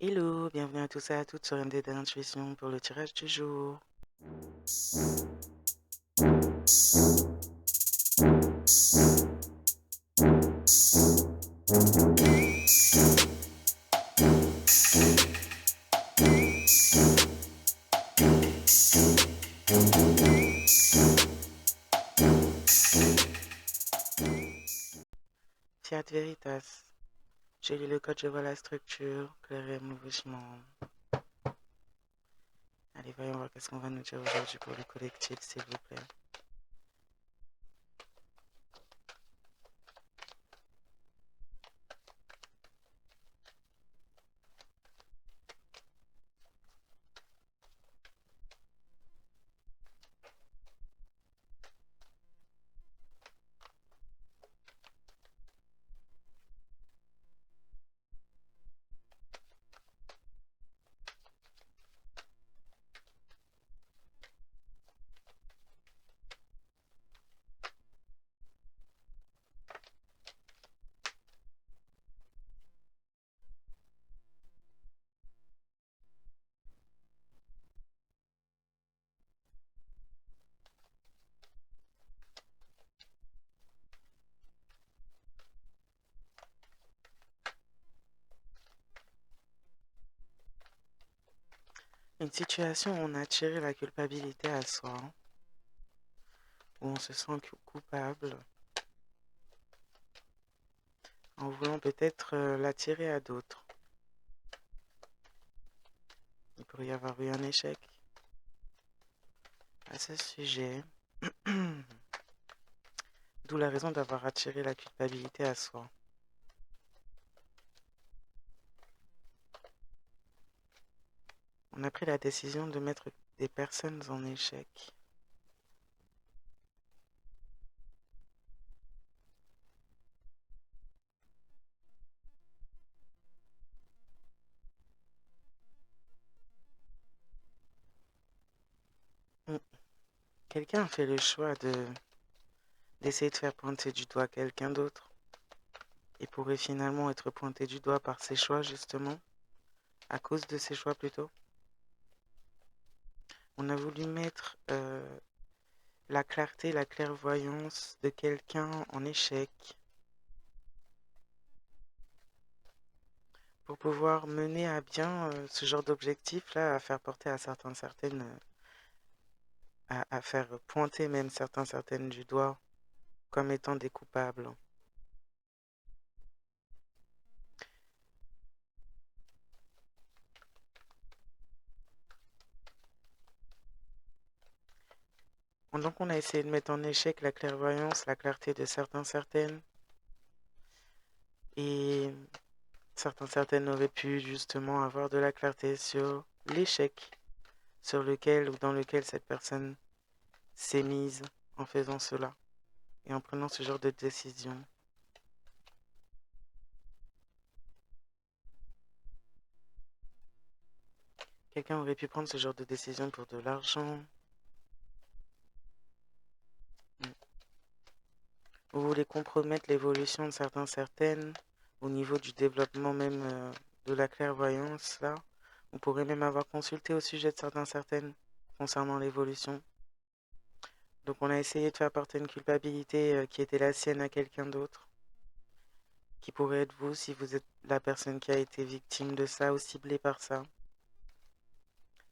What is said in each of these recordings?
Hello, bienvenue à tous et à toutes sur MD d'Intuition pour le tirage du jour. Fiat Veritas. J'ai lu le code, je vois la structure, clair et mouvement. Allez, voyons voir qu'est-ce qu'on va nous dire aujourd'hui pour le collectif, s'il vous plaît. Une situation où on a tiré la culpabilité à soi, où on se sent coupable, en voulant peut-être l'attirer à d'autres. Il pourrait y avoir eu un échec à ce sujet, d'où la raison d'avoir attiré la culpabilité à soi. On a pris la décision de mettre des personnes en échec. Quelqu'un a fait le choix d'essayer de faire pointer du doigt quelqu'un d'autre et pourrait finalement être pointé du doigt par ses choix, justement, à cause de ses choix plutôt. On a voulu mettre la clarté, la clairvoyance de quelqu'un en échec pour pouvoir mener à bien ce genre d'objectif-là, à faire porter à certaines, à faire pointer même certaines du doigt comme étant des coupables. Donc on a essayé de mettre en échec la clairvoyance, la clarté de certaines, et certaines auraient pu justement avoir de la clarté sur l'échec sur lequel ou dans lequel cette personne s'est mise en faisant cela et en prenant ce genre de décision. Quelqu'un aurait pu prendre ce genre de décision pour de l'argent. Vous voulez compromettre l'évolution de certaines au niveau du développement même de la clairvoyance là. On pourrait même avoir consulté au sujet de certaines concernant l'évolution. Donc on a essayé de faire porter une culpabilité qui était la sienne à quelqu'un d'autre, qui pourrait être vous si vous êtes la personne qui a été victime de ça ou ciblée par ça.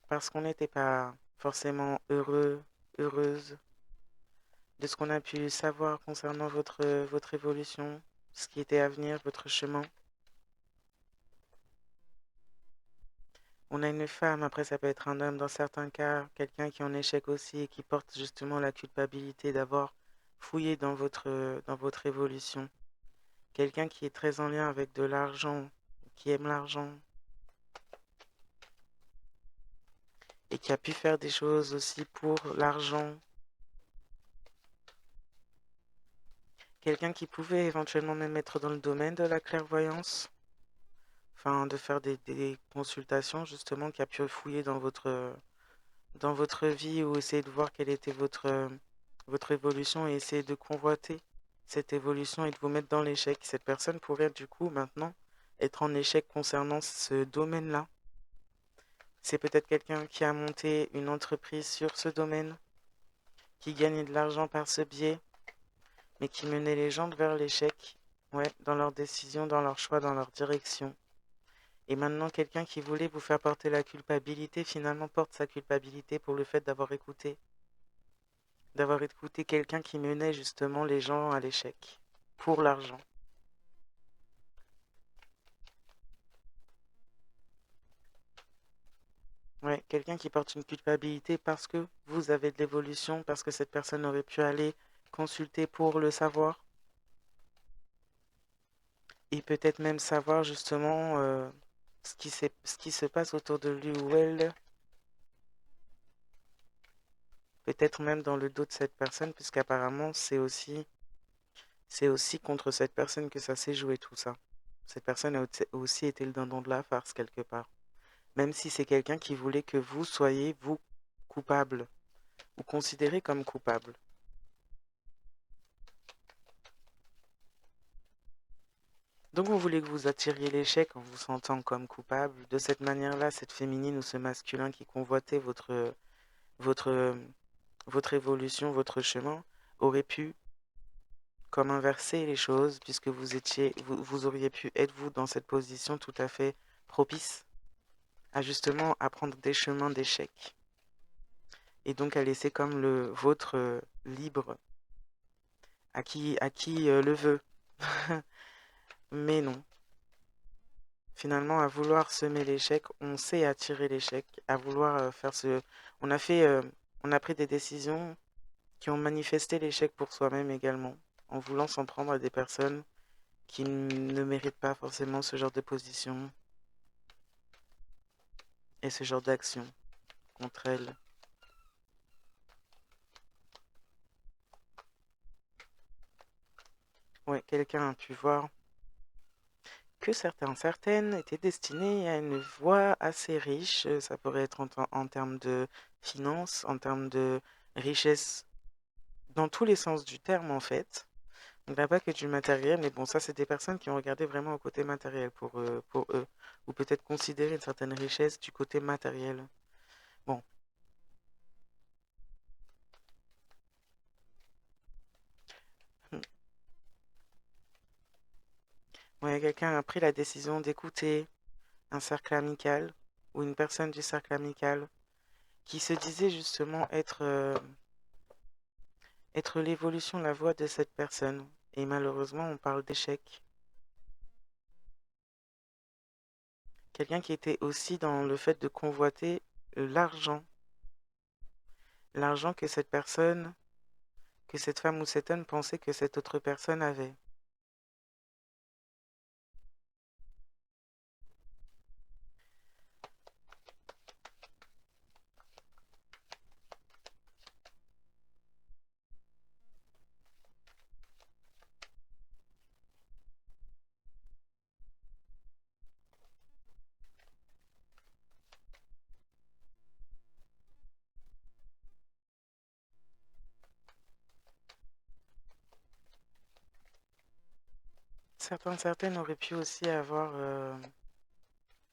Parce qu'on n'était pas forcément heureuse de ce qu'on a pu savoir concernant votre évolution, ce qui était à venir, votre chemin. On a une femme, après ça peut être un homme dans certains cas, quelqu'un qui est en échec aussi et qui porte justement la culpabilité d'avoir fouillé dans votre évolution. Quelqu'un qui est très en lien avec de l'argent, qui aime l'argent et qui a pu faire des choses aussi pour l'argent. Quelqu'un qui pouvait éventuellement même être dans le domaine de la clairvoyance, enfin de faire des consultations justement, qui a pu fouiller dans votre vie ou essayer de voir quelle était votre évolution et essayer de convoiter cette évolution et de vous mettre dans l'échec. Cette personne pourrait du coup maintenant être en échec concernant ce domaine-là. C'est peut-être quelqu'un qui a monté une entreprise sur ce domaine, qui gagnait de l'argent par ce biais, mais qui menait les gens vers l'échec, ouais, dans leurs décisions, dans leurs choix, dans leur direction. Et maintenant, quelqu'un qui voulait vous faire porter la culpabilité, finalement porte sa culpabilité pour le fait d'avoir écouté quelqu'un qui menait justement les gens à l'échec, pour l'argent. Ouais, quelqu'un qui porte une culpabilité parce que vous avez de l'évolution, parce que cette personne aurait pu aller consulter pour le savoir, et peut-être même savoir justement ce qui se passe autour de lui ou elle, peut-être même dans le dos de cette personne, puisqu'apparemment c'est aussi contre cette personne que ça s'est joué tout ça. Cette personne a aussi été le dindon de la farce quelque part. Même si c'est quelqu'un qui voulait que vous soyez, vous, coupable, ou considéré comme coupable. Donc vous voulez que vous attiriez l'échec en vous sentant comme coupable. De cette manière-là, cette féminine ou ce masculin qui convoitait votre, votre évolution, votre chemin, aurait pu comme inverser les choses, puisque vous auriez pu être vous dans cette position tout à fait propice à justement apprendre des chemins d'échec et donc à laisser comme le vôtre libre à qui le veut. Mais non, finalement, à vouloir semer l'échec, on sait attirer l'échec, à vouloir faire ce, on a fait, on a pris des décisions qui ont manifesté l'échec pour soi-même également, en voulant s'en prendre à des personnes qui ne méritent pas forcément ce genre de position et ce genre d'action contre elles. Ouais, quelqu'un a pu voir que certaines étaient destinées à une voie assez riche. Ça pourrait être en termes de finances, en termes de richesse, dans tous les sens du terme en fait. Donc là, pas que du matériel, mais bon, ça c'est des personnes qui ont regardé vraiment au côté matériel pour eux, ou peut-être considérer une certaine richesse du côté matériel. Bon, ouais, quelqu'un a pris la décision d'écouter un cercle amical ou une personne du cercle amical qui se disait justement être l'évolution, la voix de cette personne. Et malheureusement, on parle d'échec. Quelqu'un qui était aussi dans le fait de convoiter l'argent. L'argent que cette personne, que cette femme ou cet homme pensait que cette autre personne avait. Certaines auraient pu aussi avoir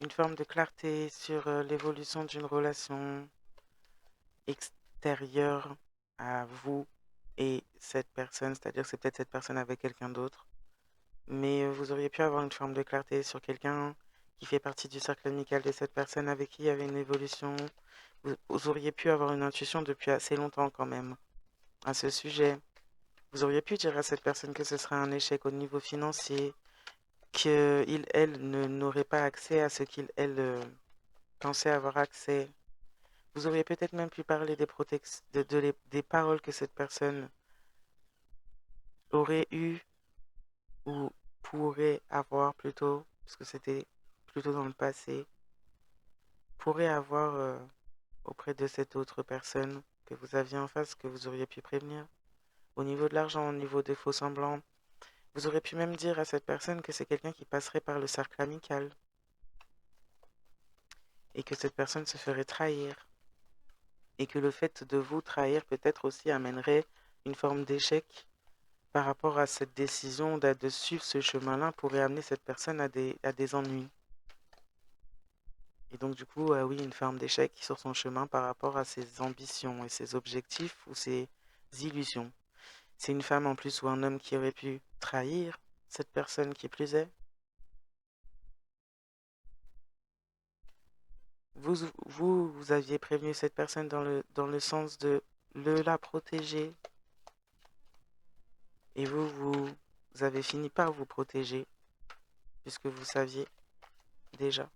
une forme de clarté sur l'évolution d'une relation extérieure à vous et cette personne, c'est-à-dire que c'est peut-être cette personne avec quelqu'un d'autre. Mais vous auriez pu avoir une forme de clarté sur quelqu'un qui fait partie du cercle amical de cette personne avec qui il y avait une évolution. Vous auriez pu avoir une intuition depuis assez longtemps quand même à ce sujet. Vous auriez pu dire à cette personne que ce serait un échec au niveau financier, qu'il, elle, n'aurait pas accès à ce qu'il, elle, pensait avoir accès. Vous auriez peut-être même pu parler des paroles que cette personne aurait eues ou pourrait avoir plutôt, parce que c'était plutôt dans le passé, pourrait avoir auprès de cette autre personne que vous aviez en face, que vous auriez pu prévenir. Au niveau de l'argent, au niveau des faux semblants, vous auriez pu même dire à cette personne que c'est quelqu'un qui passerait par le cercle amical et que cette personne se ferait trahir et que le fait de vous trahir peut-être aussi amènerait une forme d'échec par rapport à cette décision de suivre ce chemin-là pourrait amener cette personne à des ennuis. Et donc, du coup, oui, une forme d'échec sur son chemin par rapport à ses ambitions et ses objectifs ou ses illusions. C'est une femme en plus ou un homme qui aurait pu trahir cette personne qui plus est. Vous aviez prévenu cette personne dans le sens de la protéger. Et vous avez fini par vous protéger, puisque vous saviez déjà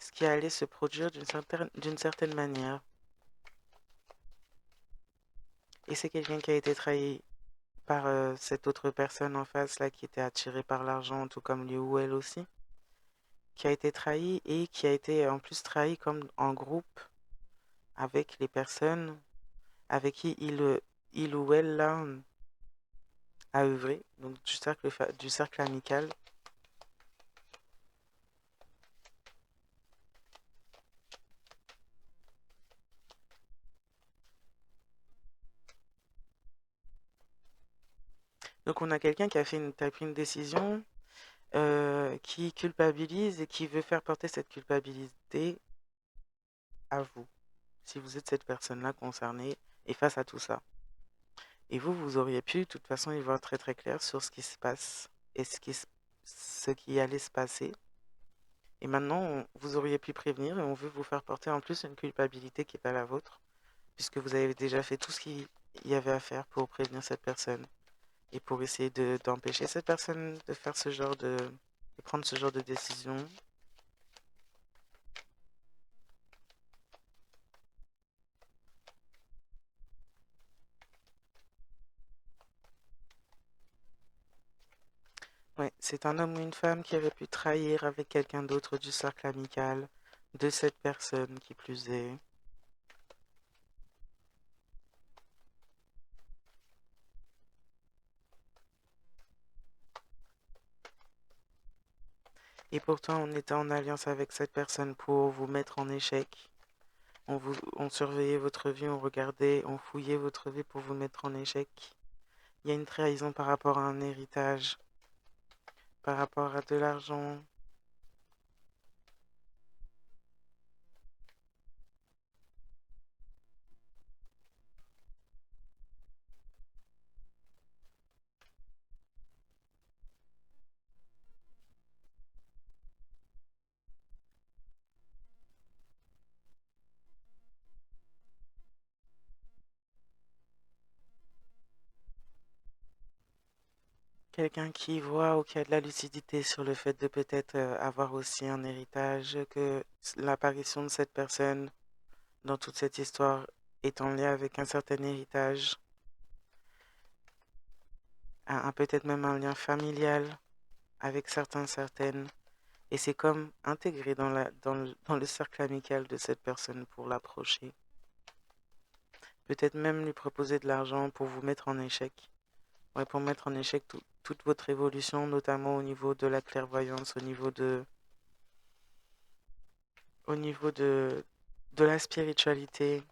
ce qui allait se produire d'une certaine manière. Et c'est quelqu'un qui a été trahi par cette autre personne en face, là, qui était attirée par l'argent, tout comme lui ou elle aussi, qui a été trahi et qui a été en plus trahi comme en groupe avec les personnes avec qui il ou elle, là, a œuvré, donc du cercle amical. Donc on a quelqu'un qui a pris une décision, qui culpabilise et qui veut faire porter cette culpabilité à vous, si vous êtes cette personne-là concernée et face à tout ça. Et vous auriez pu, de toute façon, y voir très très clair sur ce qui se passe et ce qui allait se passer. Et maintenant, vous auriez pu prévenir et on veut vous faire porter en plus une culpabilité qui n'est pas la vôtre, puisque vous avez déjà fait tout ce qu'il y avait à faire pour prévenir cette personne et pour essayer d'empêcher cette personne de faire de prendre ce genre de décision. Ouais, c'est un homme ou une femme qui aurait pu trahir avec quelqu'un d'autre du cercle amical de cette personne qui plus est. Et pourtant, on était en alliance avec cette personne pour vous mettre en échec. On surveillait votre vie, on regardait, on fouillait votre vie pour vous mettre en échec. Il y a une trahison par rapport à un héritage, par rapport à de l'argent. Quelqu'un qui voit ou qui a de la lucidité sur le fait de peut-être avoir aussi un héritage, que l'apparition de cette personne dans toute cette histoire est en lien avec un certain héritage, peut-être même un lien familial avec certaines. Et c'est comme intégré dans le cercle amical de cette personne pour l'approcher. Peut-être même lui proposer de l'argent pour vous mettre en échec. Ouais, pour mettre en échec toute votre évolution, notamment au niveau de la clairvoyance, au niveau de la spiritualité.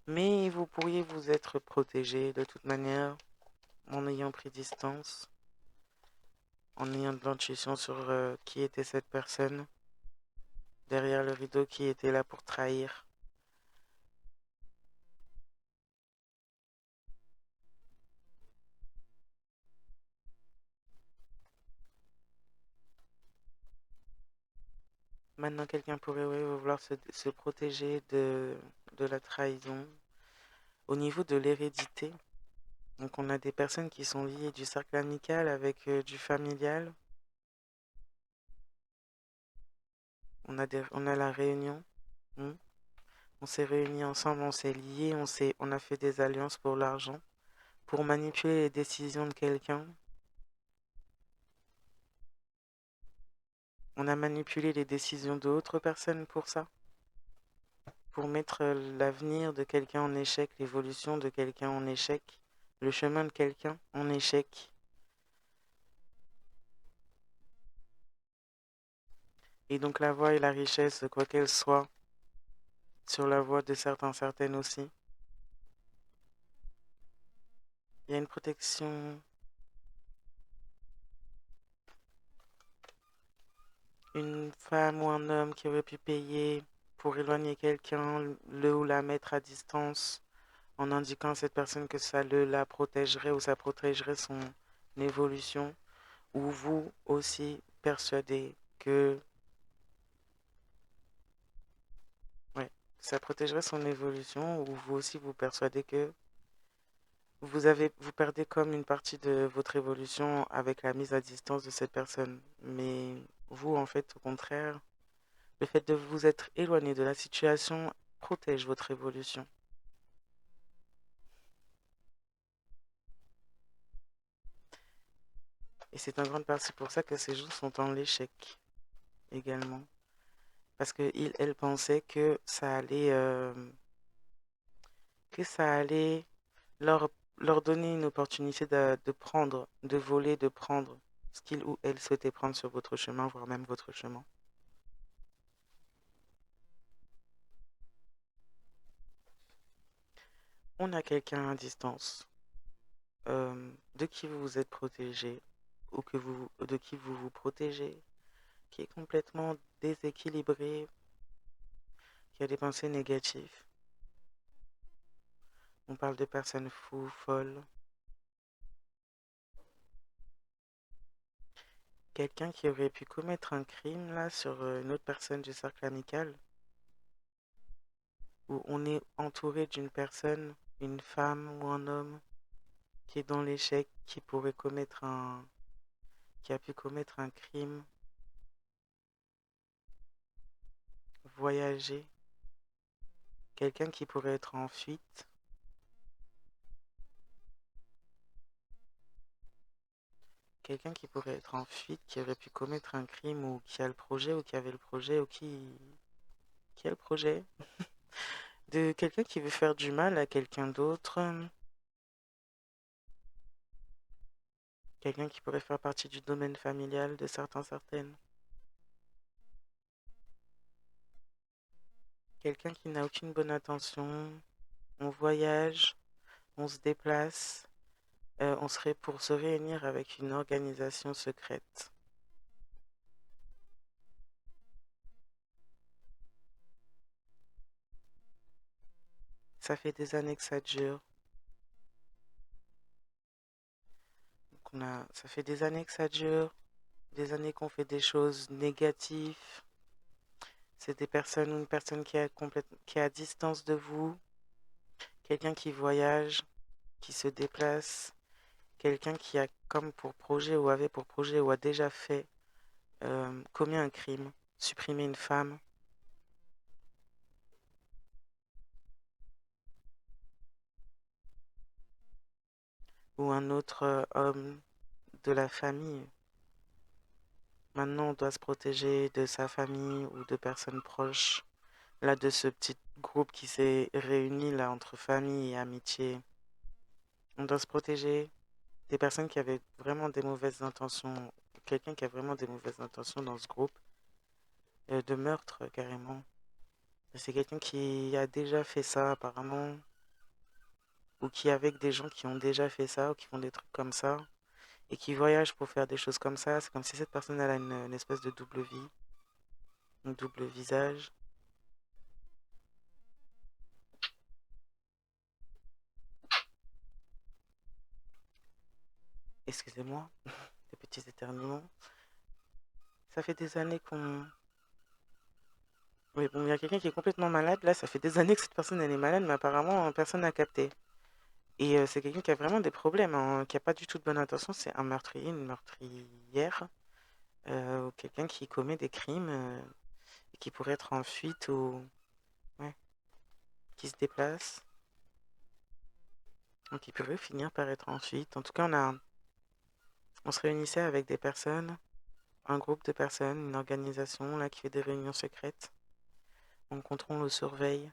Mais vous pourriez vous être protégé de toute manière en ayant pris distance, en ayant de l'intuition sur qui était cette personne derrière le rideau qui était là pour trahir. Maintenant, quelqu'un pourrait, ouais, vouloir se protéger de la trahison. Au niveau de l'hérédité, donc on a des personnes qui sont liées du cercle amical avec du familial. On a la réunion. hmm. On s'est réunis ensemble, on s'est liés, on a fait des alliances pour l'argent, pour manipuler les décisions de quelqu'un. On a manipulé les décisions d'autres personnes pour ça, pour mettre l'avenir de quelqu'un en échec, l'évolution de quelqu'un en échec, le chemin de quelqu'un en échec. Et donc la voix et la richesse, quoi qu'elle soit, sur la voie de certaines aussi. Il y a une protection, une femme ou un homme qui aurait pu payer pour éloigner quelqu'un, le ou la mettre à distance, en indiquant à cette personne que ça la protégerait ou ça protégerait son évolution, ou vous aussi persuadez que, ouais, ça protégerait son évolution, ou vous aussi vous persuadez que vous perdez comme une partie de votre évolution avec la mise à distance de cette personne. Mais vous, en fait, au contraire, le fait de vous être éloigné de la situation protège votre évolution. Et c'est en grande partie pour ça que ces jours sont en l'échec également. Parce elle pensait que ça allait leur, leur donner une opportunité de prendre, de voler, de prendre ce qu'il ou elle souhaitait prendre sur votre chemin, voire même votre chemin. On a quelqu'un à distance de qui vous vous êtes protégé ou de qui vous vous protégez, qui est complètement déséquilibré, qui a des pensées négatives. On parle de personnes fous, folles. Quelqu'un qui aurait pu commettre un crime là sur une autre personne du cercle amical, où on est entouré d'une personne, une femme ou un homme, qui est dans l'échec, qui a pu commettre un crime, voyager, quelqu'un qui pourrait être en fuite, quelqu'un qui pourrait être en fuite, qui aurait pu commettre un crime ou qui a le projet ou qui avait le projet ou qui a le projet de quelqu'un qui veut faire du mal à quelqu'un d'autre, quelqu'un qui pourrait faire partie du domaine familial de certains, certaines, quelqu'un qui n'a aucune bonne intention. On voyage, on se déplace, on serait pour se réunir avec une organisation secrète. Ça fait des années que ça dure. Ça fait des années que ça dure, des années qu'on fait des choses négatives. C'est des personnes ou une personne qui est à distance de vous, quelqu'un qui voyage, qui se déplace, quelqu'un qui a comme pour projet ou avait pour projet ou a déjà fait commis un crime, supprimer une femme ou un autre homme de la famille. Maintenant, on doit se protéger de sa famille ou de personnes proches, là, de ce petit groupe qui s'est réuni là entre famille et amitié. On doit se protéger des personnes qui avaient vraiment des mauvaises intentions, quelqu'un qui a vraiment des mauvaises intentions dans ce groupe, de meurtre carrément. C'est quelqu'un qui a déjà fait ça apparemment, ou qui est avec des gens qui ont déjà fait ça, ou qui font des trucs comme ça, et qui voyagent pour faire des choses comme ça. C'est comme si cette personne elle a une espèce de double vie, un double visage. Excusez-moi, des petits éternuements. Ça fait des années qu'on... Oui, bon, il y a quelqu'un qui est complètement malade. Là, ça fait des années que cette personne elle est malade, mais apparemment, personne n'a capté. Et c'est quelqu'un qui a vraiment des problèmes, hein, qui n'a pas du tout de bonne intention. C'est un meurtrier, une meurtrière, ou quelqu'un qui commet des crimes et qui pourrait être en fuite ou ouais, qui se déplace. Donc, il pourrait finir par être en fuite. En tout cas, on se réunissait avec des personnes, un groupe de personnes, une organisation là qui fait des réunions secrètes. Donc, on le surveille.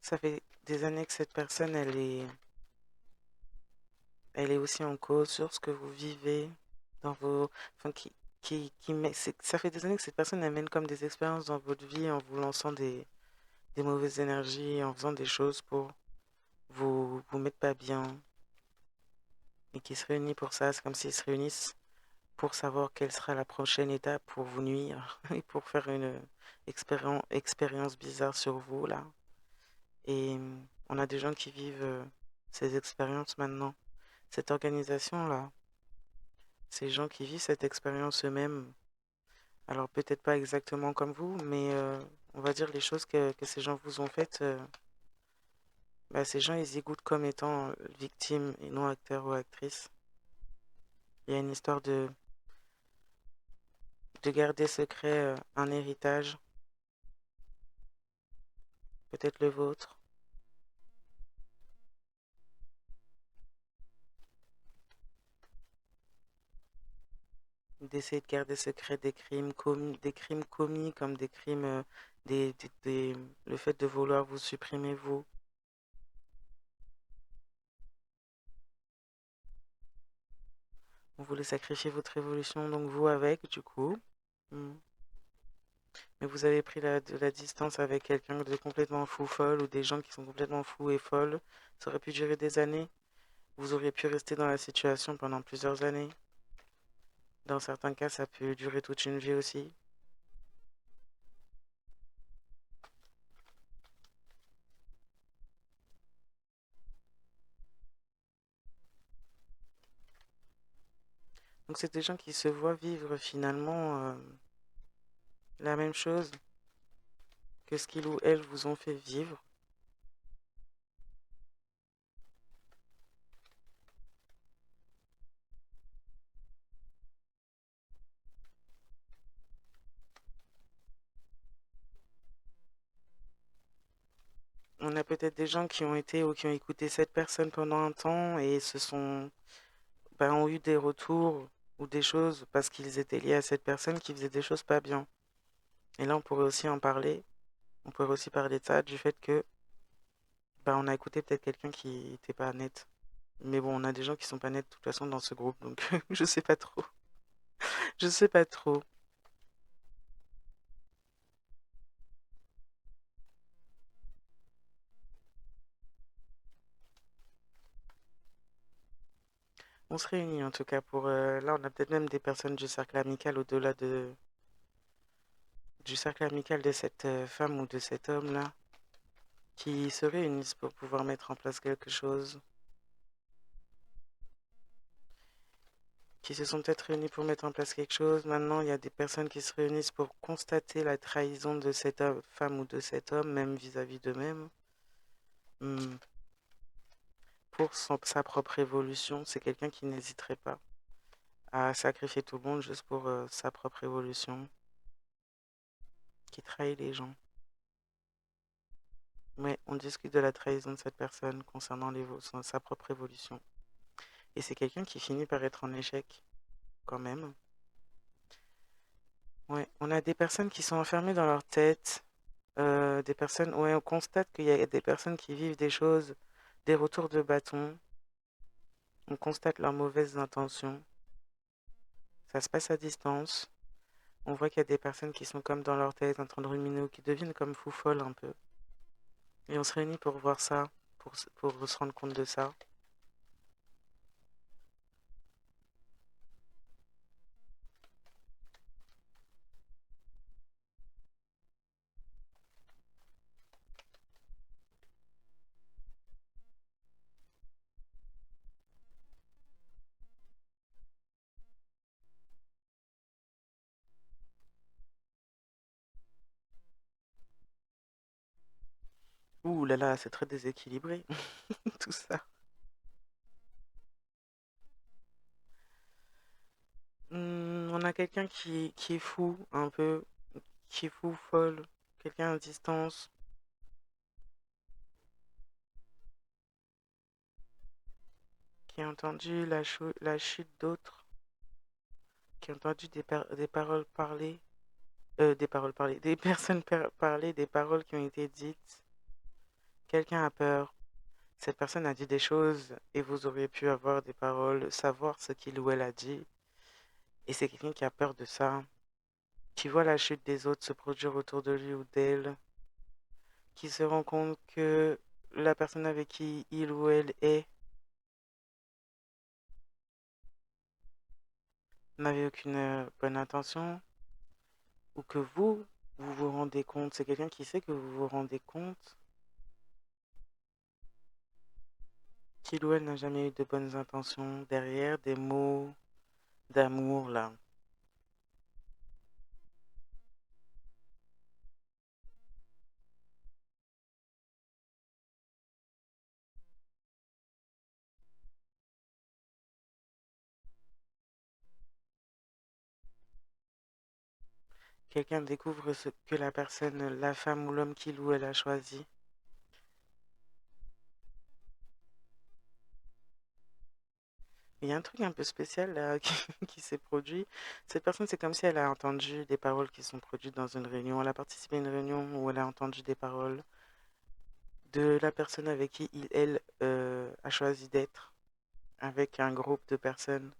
Ça fait des années que cette personne, elle est... elle est aussi en cause sur ce que vous vivez dans vos... Enfin, ça fait des années que cette personne amène comme des expériences dans votre vie en vous lançant des mauvaises énergies, en faisant des choses pour vous mettre pas bien et qui se réunissent pour ça. C'est comme s'ils se réunissent pour savoir quelle sera la prochaine étape pour vous nuire et pour faire une expérience bizarre sur vous, là. Et on a des gens qui vivent ces expériences maintenant. Cette organisation-là, ces gens qui vivent cette expérience eux-mêmes, alors peut-être pas exactement comme vous, mais on va dire les choses que ces gens vous ont faites, bah, ces gens, ils y goûtent comme étant victimes et non acteurs ou actrices. Il y a une histoire de garder secret un héritage, peut-être le vôtre, d'essayer de garder secret des crimes commis comme des crimes, le fait de vouloir vous supprimer vous. Vous voulez sacrifier votre évolution, donc vous avec, du coup. Hmm. Mais vous avez pris de la distance avec quelqu'un de complètement fou, folle, ou des gens qui sont complètement fous et folles. Ça aurait pu durer des années. Vous auriez pu rester dans la situation pendant plusieurs années. Dans certains cas, ça peut durer toute une vie aussi. Donc c'est des gens qui se voient vivre finalement la même chose que ce qu'ils ou elles vous ont fait vivre. On a peut-être des gens qui ont été ou qui ont écouté cette personne pendant un temps et ont eu des retours ou des choses parce qu'ils étaient liés à cette personne qui faisait des choses pas bien. Et là, on pourrait aussi en parler. On pourrait aussi parler de ça, du fait que on a écouté peut-être quelqu'un qui n'était pas net. Mais bon, on a des gens qui sont pas nets de toute façon dans ce groupe, donc je sais pas trop. Je sais pas trop. On se réunit en tout cas pour... là, on a peut-être même des personnes du cercle amical au-delà du cercle amical de cette femme ou de cet homme-là qui se réunissent pour pouvoir mettre en place quelque chose, qui se sont peut-être réunis pour mettre en place quelque chose. Maintenant, il y a des personnes qui se réunissent pour constater la trahison de cette femme ou de cet homme, même vis-à-vis d'eux-mêmes. Hmm. Pour sa propre évolution, c'est quelqu'un qui n'hésiterait pas à sacrifier tout le monde juste pour sa propre évolution, qui trahit les gens. Mais on discute de la trahison de cette personne concernant sa propre évolution. Et c'est quelqu'un qui finit par être en échec, quand même. Ouais, on a des personnes qui sont enfermées dans leur tête, des personnes, ouais, on constate qu'il y a des personnes qui vivent des choses, des retours de bâton, on constate leurs mauvaises intentions, ça se passe à distance, on voit qu'il y a des personnes qui sont comme dans leur tête, en train de ruminer ou qui deviennent comme fou folles un peu. Et on se réunit pour voir ça, pour se rendre compte de ça. Ouh là là, c'est très déséquilibré, tout ça. On a quelqu'un qui est fou, un peu, qui est fou, folle, quelqu'un à distance, qui a entendu la chute d'autres, qui a entendu des paroles parler, des paroles parler, des personnes parler, des paroles qui ont été dites. Quelqu'un a peur. Cette personne a dit des choses et vous auriez pu avoir des paroles, savoir ce qu'il ou elle a dit. Et c'est quelqu'un qui a peur de ça, qui voit la chute des autres se produire autour de lui ou d'elle, qui se rend compte que la personne avec qui il ou elle est n'avait aucune bonne intention, ou que vous vous rendez compte, c'est quelqu'un qui sait que vous vous rendez compte qu'il ou elle n'a jamais eu de bonnes intentions derrière des mots d'amour là. Quelqu'un découvre ce que la personne, la femme ou l'homme qu'il ou elle a choisi. Il y a un truc un peu spécial là qui s'est produit. Cette personne, c'est comme si elle a entendu des paroles qui sont produites dans une réunion. Elle a participé à une réunion où elle a entendu des paroles de la personne avec qui il, elle a choisi d'être, avec un groupe de personnes.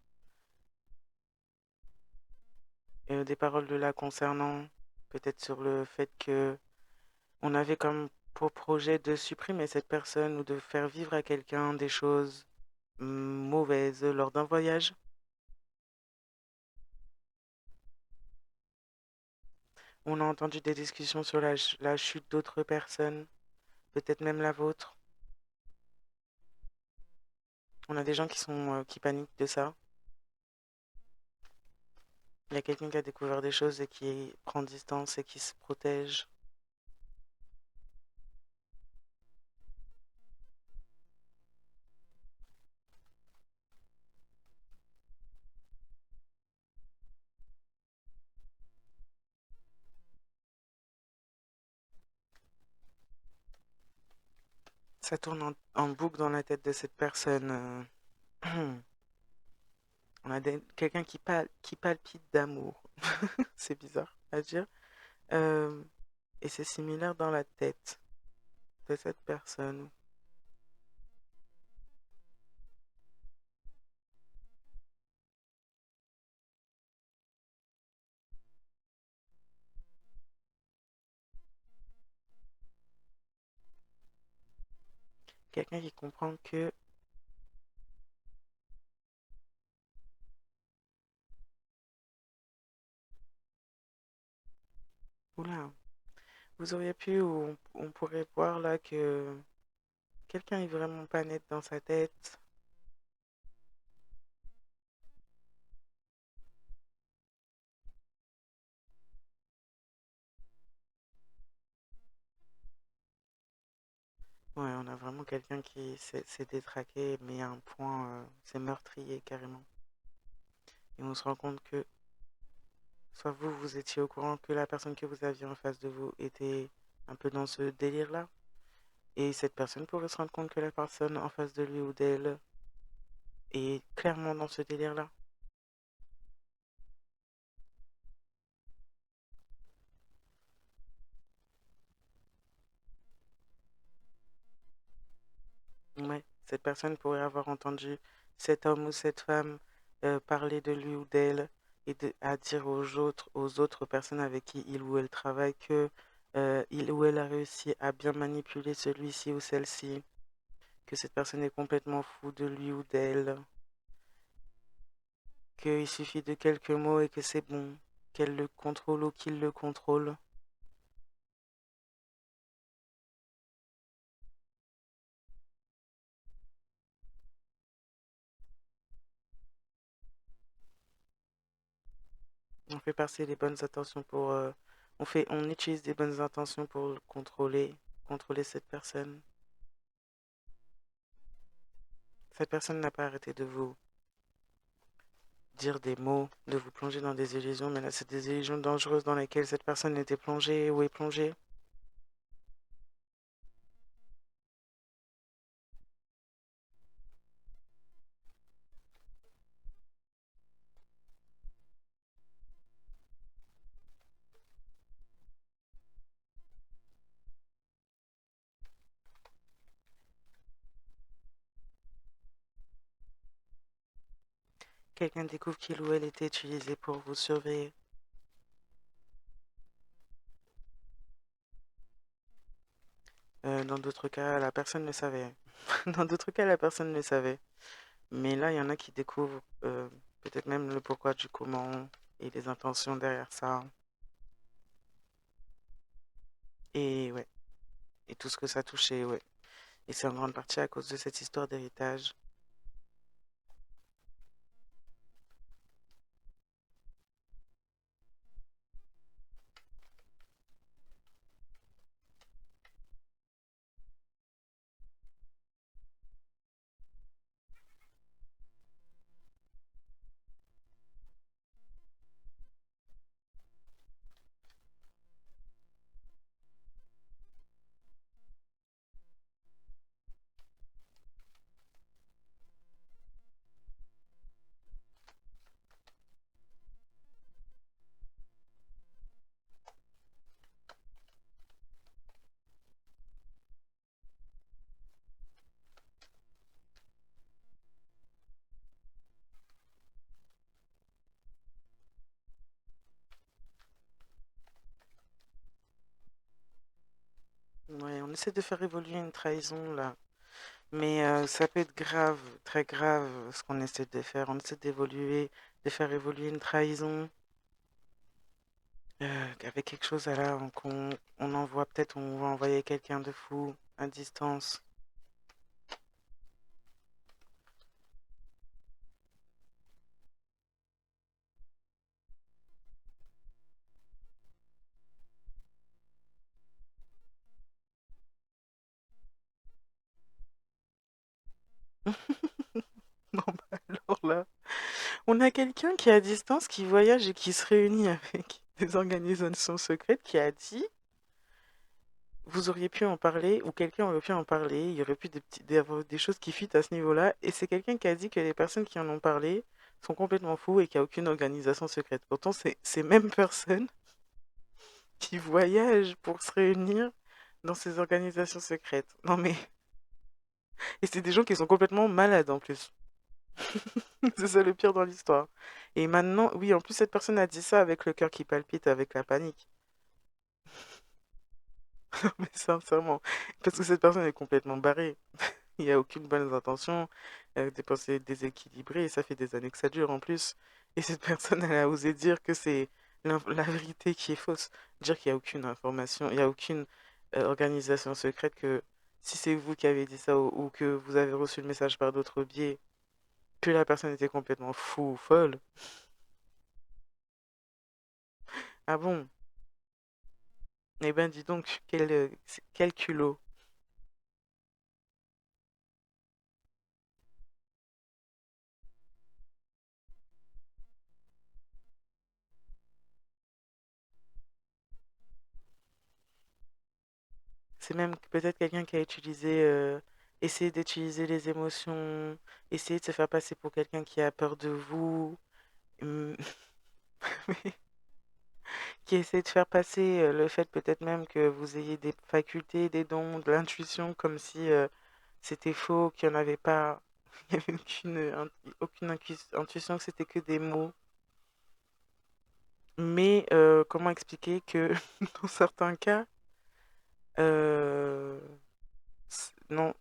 Des paroles de là concernant, peut-être sur le fait que on avait comme pour projet de supprimer cette personne ou de faire vivre à quelqu'un des choses mauvaises lors d'un voyage. On a entendu des discussions sur la chute d'autres personnes, peut-être même la vôtre. On a des gens qui sont qui paniquent de ça. Il y a quelqu'un qui a découvert des choses et qui prend distance et qui se protège. Ça tourne en boucle dans la tête de cette personne. On a quelqu'un qui palpite d'amour. C'est bizarre à dire. Euh, et c'est similaire dans la tête de cette personne. Quelqu'un qui comprend que, oula, vous auriez pu, ou on pourrait voir là que quelqu'un est vraiment pas net dans sa tête. Ouais, on a vraiment quelqu'un qui s'est détraqué, mais à un point, c'est meurtrier carrément. Et on se rend compte que, soit vous, vous étiez au courant que la personne que vous aviez en face de vous était un peu dans ce délire-là, et cette personne pourrait se rendre compte que la personne en face de lui ou d'elle est clairement dans ce délire-là. Ouais, cette personne pourrait avoir entendu cet homme ou cette femme parler de lui ou d'elle et à dire aux autres personnes avec qui il ou elle travaille que il ou elle a réussi à bien manipuler celui-ci ou celle-ci, que cette personne est complètement fou de lui ou d'elle, qu'il suffit de quelques mots et que c'est bon, qu'elle le contrôle ou qu'il le contrôle. On fait passer les bonnes intentions pour... on utilise des bonnes intentions pour le contrôler cette personne. Cette personne n'a pas arrêté de vous dire des mots, de vous plonger dans des illusions, mais là, c'est des illusions dangereuses dans lesquelles cette personne était plongée ou est plongée. Quelqu'un découvre qu'il ou elle était utilisé pour vous surveiller. Dans d'autres cas, la personne le savait. Dans d'autres cas, la personne le savait. Mais là, il y en a qui découvrent peut-être même le pourquoi du comment et les intentions derrière ça. Et ouais, et tout ce que ça touchait, ouais. Et c'est en grande partie à cause de cette histoire d'héritage. Ouais, on essaie de faire évoluer une trahison là. Mais ça peut être grave, très grave ce qu'on essaie de faire. On essaie d'évoluer, de faire évoluer une trahison avec quelque chose à là qu'on envoie peut-être, on va envoyer quelqu'un de fou à distance. Non, bah alors là, on a quelqu'un qui est à distance, qui voyage et qui se réunit avec des organisations secrètes, qui a dit, vous auriez pu en parler, ou quelqu'un aurait pu en parler, il y aurait pu avoir des choses qui fuitent à ce niveau-là, et c'est quelqu'un qui a dit que les personnes qui en ont parlé sont complètement fous et qu'il n'y a aucune organisation secrète. Pourtant, c'est ces mêmes personnes qui voyagent pour se réunir dans ces organisations secrètes. Non mais, et c'est des gens qui sont complètement malades en plus. C'est ça le pire dans l'histoire. Et maintenant, oui, en plus, cette personne a dit ça avec le cœur qui palpite, avec la panique. Mais sincèrement, parce que cette personne est complètement barrée. Il n'y a aucune bonne intention, des pensées déséquilibrées, et ça fait des années que ça dure en plus. Et cette personne, elle a osé dire que c'est la vérité qui est fausse. Dire qu'il n'y a aucune information, il n'y a aucune organisation secrète, que si c'est vous qui avez dit ça ou que vous avez reçu le message par d'autres biais, que la personne était complètement fou ou folle. Ah bon? Eh ben dis donc, quel culot. C'est même peut-être quelqu'un qui a utilisé, essayé d'utiliser les émotions, essayé de se faire passer pour quelqu'un qui a peur de vous, hum, qui essaie de faire passer le fait peut-être même que vous ayez des facultés, des dons, de l'intuition, comme si c'était faux, qu'il n'y en avait pas, il n'y avait aucune intuition, que c'était que des mots. Mais comment expliquer que dans certains cas, euh, non,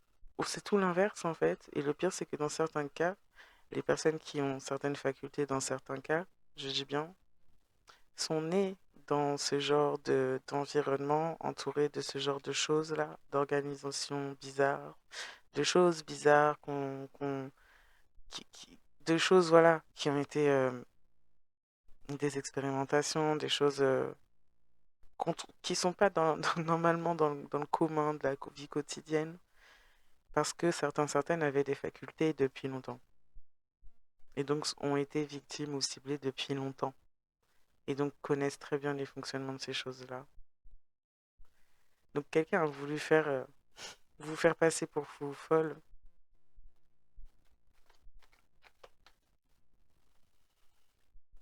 c'est tout l'inverse en fait. Et le pire, c'est que dans certains cas, les personnes qui ont certaines facultés, dans certains cas, je dis bien, sont nées dans ce genre d'environnement, entourées de ce genre de choses-là, d'organisations bizarres, de choses bizarres de choses, voilà, qui ont été des expérimentations, des choses qui sont pas normalement dans le commun de la vie quotidienne, parce que certaines avaient des facultés depuis longtemps, et donc ont été victimes ou ciblées depuis longtemps, et donc connaissent très bien les fonctionnements de ces choses-là. Donc quelqu'un a voulu vous faire passer pour fou ou folle,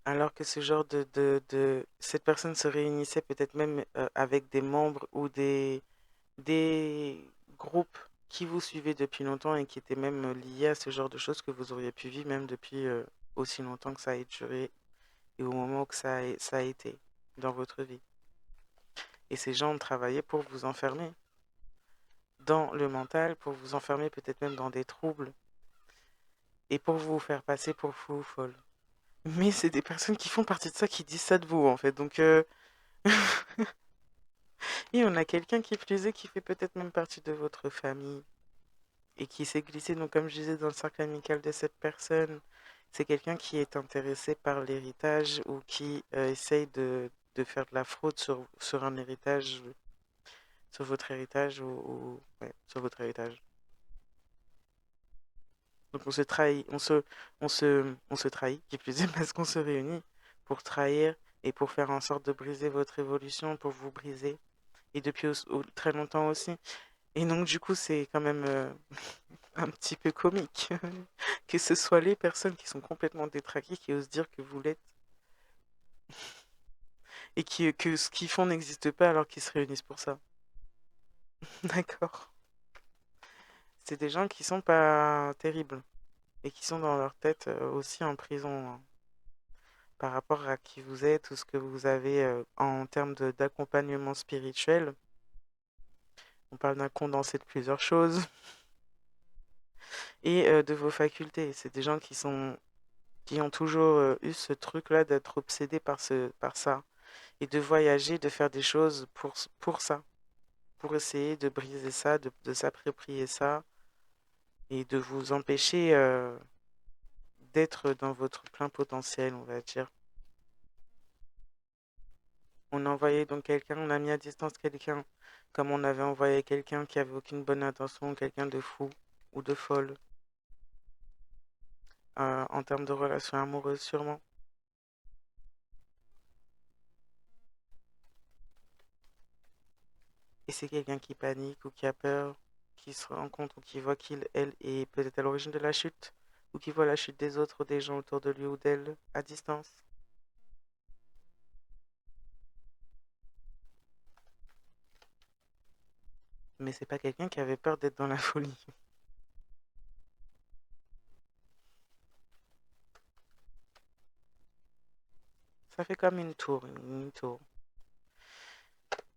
alors que ce genre cette personne se réunissait peut-être même avec des membres ou des groupes qui vous suivaient depuis longtemps et qui étaient même liés à ce genre de choses que vous auriez pu vivre même depuis. aussi longtemps que ça ait duré et au moment où ça a été dans votre vie. Et ces gens ont travaillé pour vous enfermer dans le mental, pour vous enfermer peut-être même dans des troubles et pour vous faire passer pour fou ou folle. Mais c'est des personnes qui font partie de ça qui disent ça de vous en fait. Donc, et on a quelqu'un qui plus est qui fait peut-être même partie de votre famille et qui s'est glissé, donc comme je disais, dans le cercle amical de cette personne. C'est quelqu'un qui est intéressé par l'héritage ou qui essaye de faire de la fraude sur un héritage, sur votre héritage ouais, sur votre héritage. Donc on se trahit, on se trahit, qui plus est parce qu'on se réunit pour trahir et pour faire en sorte de briser votre évolution, pour vous briser. Et depuis très longtemps aussi. Et donc du coup c'est quand même un petit peu comique que ce soit les personnes qui sont complètement détraquées qui osent dire que vous l'êtes et que ce qu'ils font n'existe pas alors qu'ils se réunissent pour ça. D'accord. C'est des gens qui sont pas terribles et qui sont dans leur tête aussi en prison hein, par rapport à qui vous êtes ou ce que vous avez en termes d'accompagnement spirituel. On parle d'un condensé de plusieurs choses et de vos facultés. C'est des gens qui ont toujours eu ce truc-là d'être obsédés par ça et de voyager, de faire des choses pour ça, pour essayer de briser ça, de s'approprier ça et de vous empêcher d'être dans votre plein potentiel, on va dire. On a envoyé donc quelqu'un, on a mis à distance quelqu'un, comme on avait envoyé quelqu'un qui avait aucune bonne intention, quelqu'un de fou ou de folle, en termes de relation amoureuse sûrement. Et c'est quelqu'un qui panique ou qui a peur, qui se rend compte ou qui voit qu'il, elle, est peut-être à l'origine de la chute, ou qui voit la chute des autres ou des gens autour de lui ou d'elle à distance. Mais c'est pas quelqu'un qui avait peur d'être dans la folie. Ça fait comme une tour.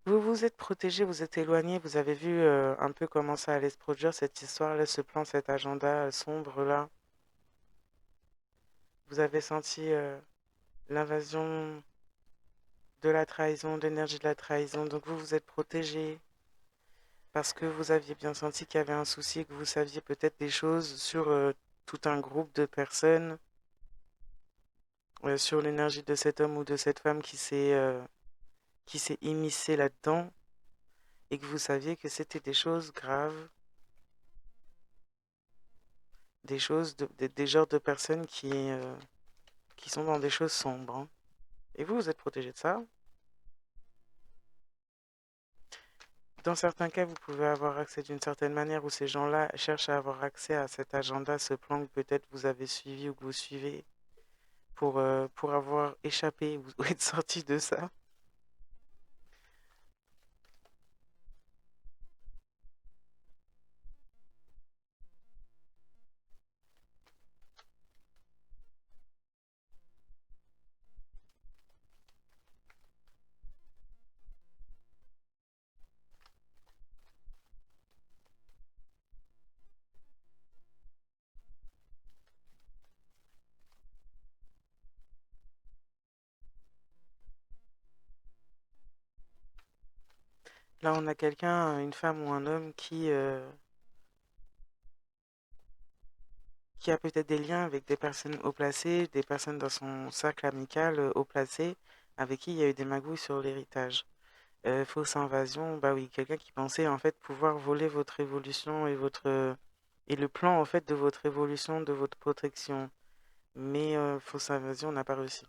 Vous vous êtes protégé, vous êtes éloigné, vous avez vu un peu comment ça allait se produire, cette histoire-là, ce plan, cet agenda sombre-là. Vous avez senti l'invasion de la trahison, de l'énergie de la trahison. Donc vous vous êtes protégé parce que vous aviez bien senti qu'il y avait un souci, que vous saviez peut-être des choses sur tout un groupe de personnes, sur l'énergie de cet homme ou de cette femme qui s'est immiscé là-dedans et que vous saviez que c'était des choses graves, des choses, des genres de personnes qui sont dans des choses sombres. Hein. Et vous, vous êtes protégé de ça. Dans certains cas, vous pouvez avoir accès d'une certaine manière où ces gens-là cherchent à avoir accès à cet agenda, ce plan que peut-être vous avez suivi ou que vous suivez pour avoir échappé ou être sorti de ça. Là, on a quelqu'un, une femme ou un homme qui a peut-être des liens avec des personnes haut placées, des personnes dans son cercle amical haut placé, avec qui il y a eu des magouilles sur l'héritage. Fausse invasion, bah oui, quelqu'un qui pensait en fait pouvoir voler votre évolution et et le plan en fait de votre évolution, de votre protection. Mais fausse invasion, on n'a pas réussi.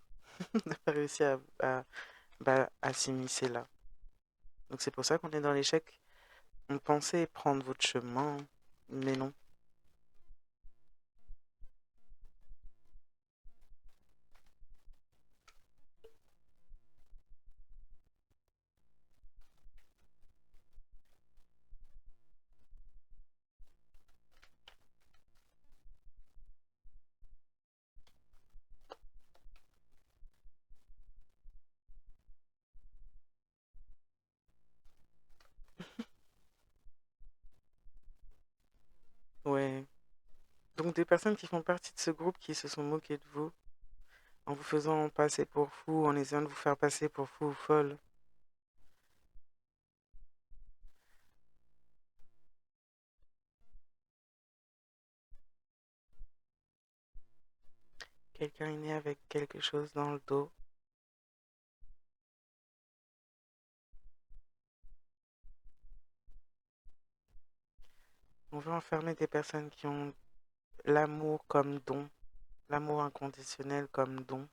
On n'a pas réussi à s'immiscer là. Donc c'est pour ça qu'on est dans l'échec. On pensait prendre votre chemin, mais non. des personnes qui font partie de ce groupe qui se sont moquées de vous en vous faisant passer pour fou, en essayant de vous faire passer pour fou ou folle. Quelqu'un est né avec quelque chose dans le dos. On veut enfermer des personnes qui ont l'amour comme don, l'amour inconditionnel comme don.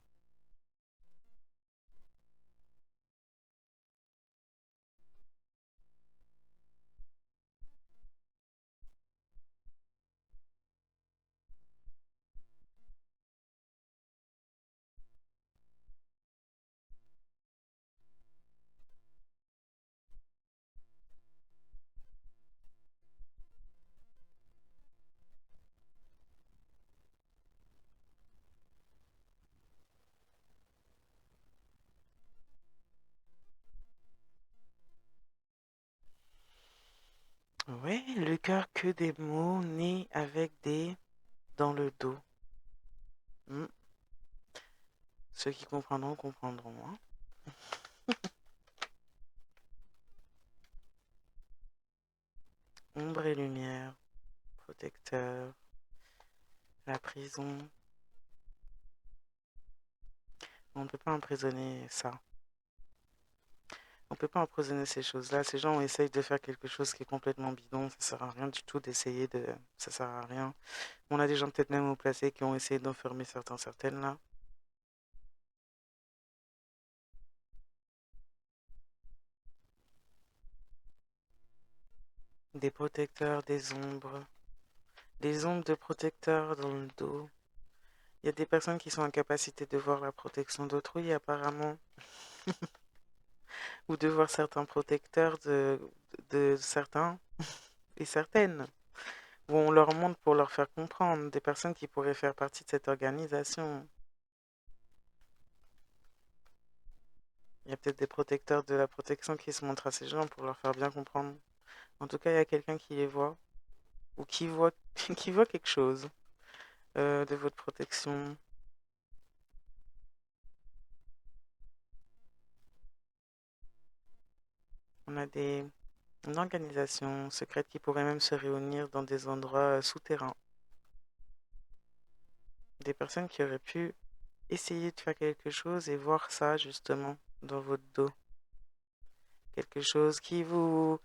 Ouais, le cœur que des mots nés avec des dans le dos. Hmm. Ceux qui comprendront, comprendront. Hein. Ombre et lumière, protecteur, la prison. On ne peut pas emprisonner ça. On ne peut pas emprisonner ces choses-là. Ces gens essayent de faire quelque chose qui est complètement bidon. Ça sert à rien du tout d'essayer de... Ça sert à rien. On a des gens peut-être même haut placés qui ont essayé d'enfermer certaines là. Des protecteurs, des ombres de protecteurs dans le dos. Il y a des personnes qui sont en capacité de voir la protection d'autrui apparemment, ou de voir certains protecteurs de certains et certaines, où on leur montre pour leur faire comprendre, des personnes qui pourraient faire partie de cette organisation. Il y a peut-être des protecteurs de la protection qui se montrent à ces gens pour leur faire bien comprendre. En tout cas, il y a quelqu'un qui les voit, ou qui voit, qui voit quelque chose de votre protection. On a une organisation secrète qui pourrait même se réunir dans des endroits souterrains. Des personnes qui auraient pu essayer de faire quelque chose et voir ça justement dans votre dos. Quelque chose qui vous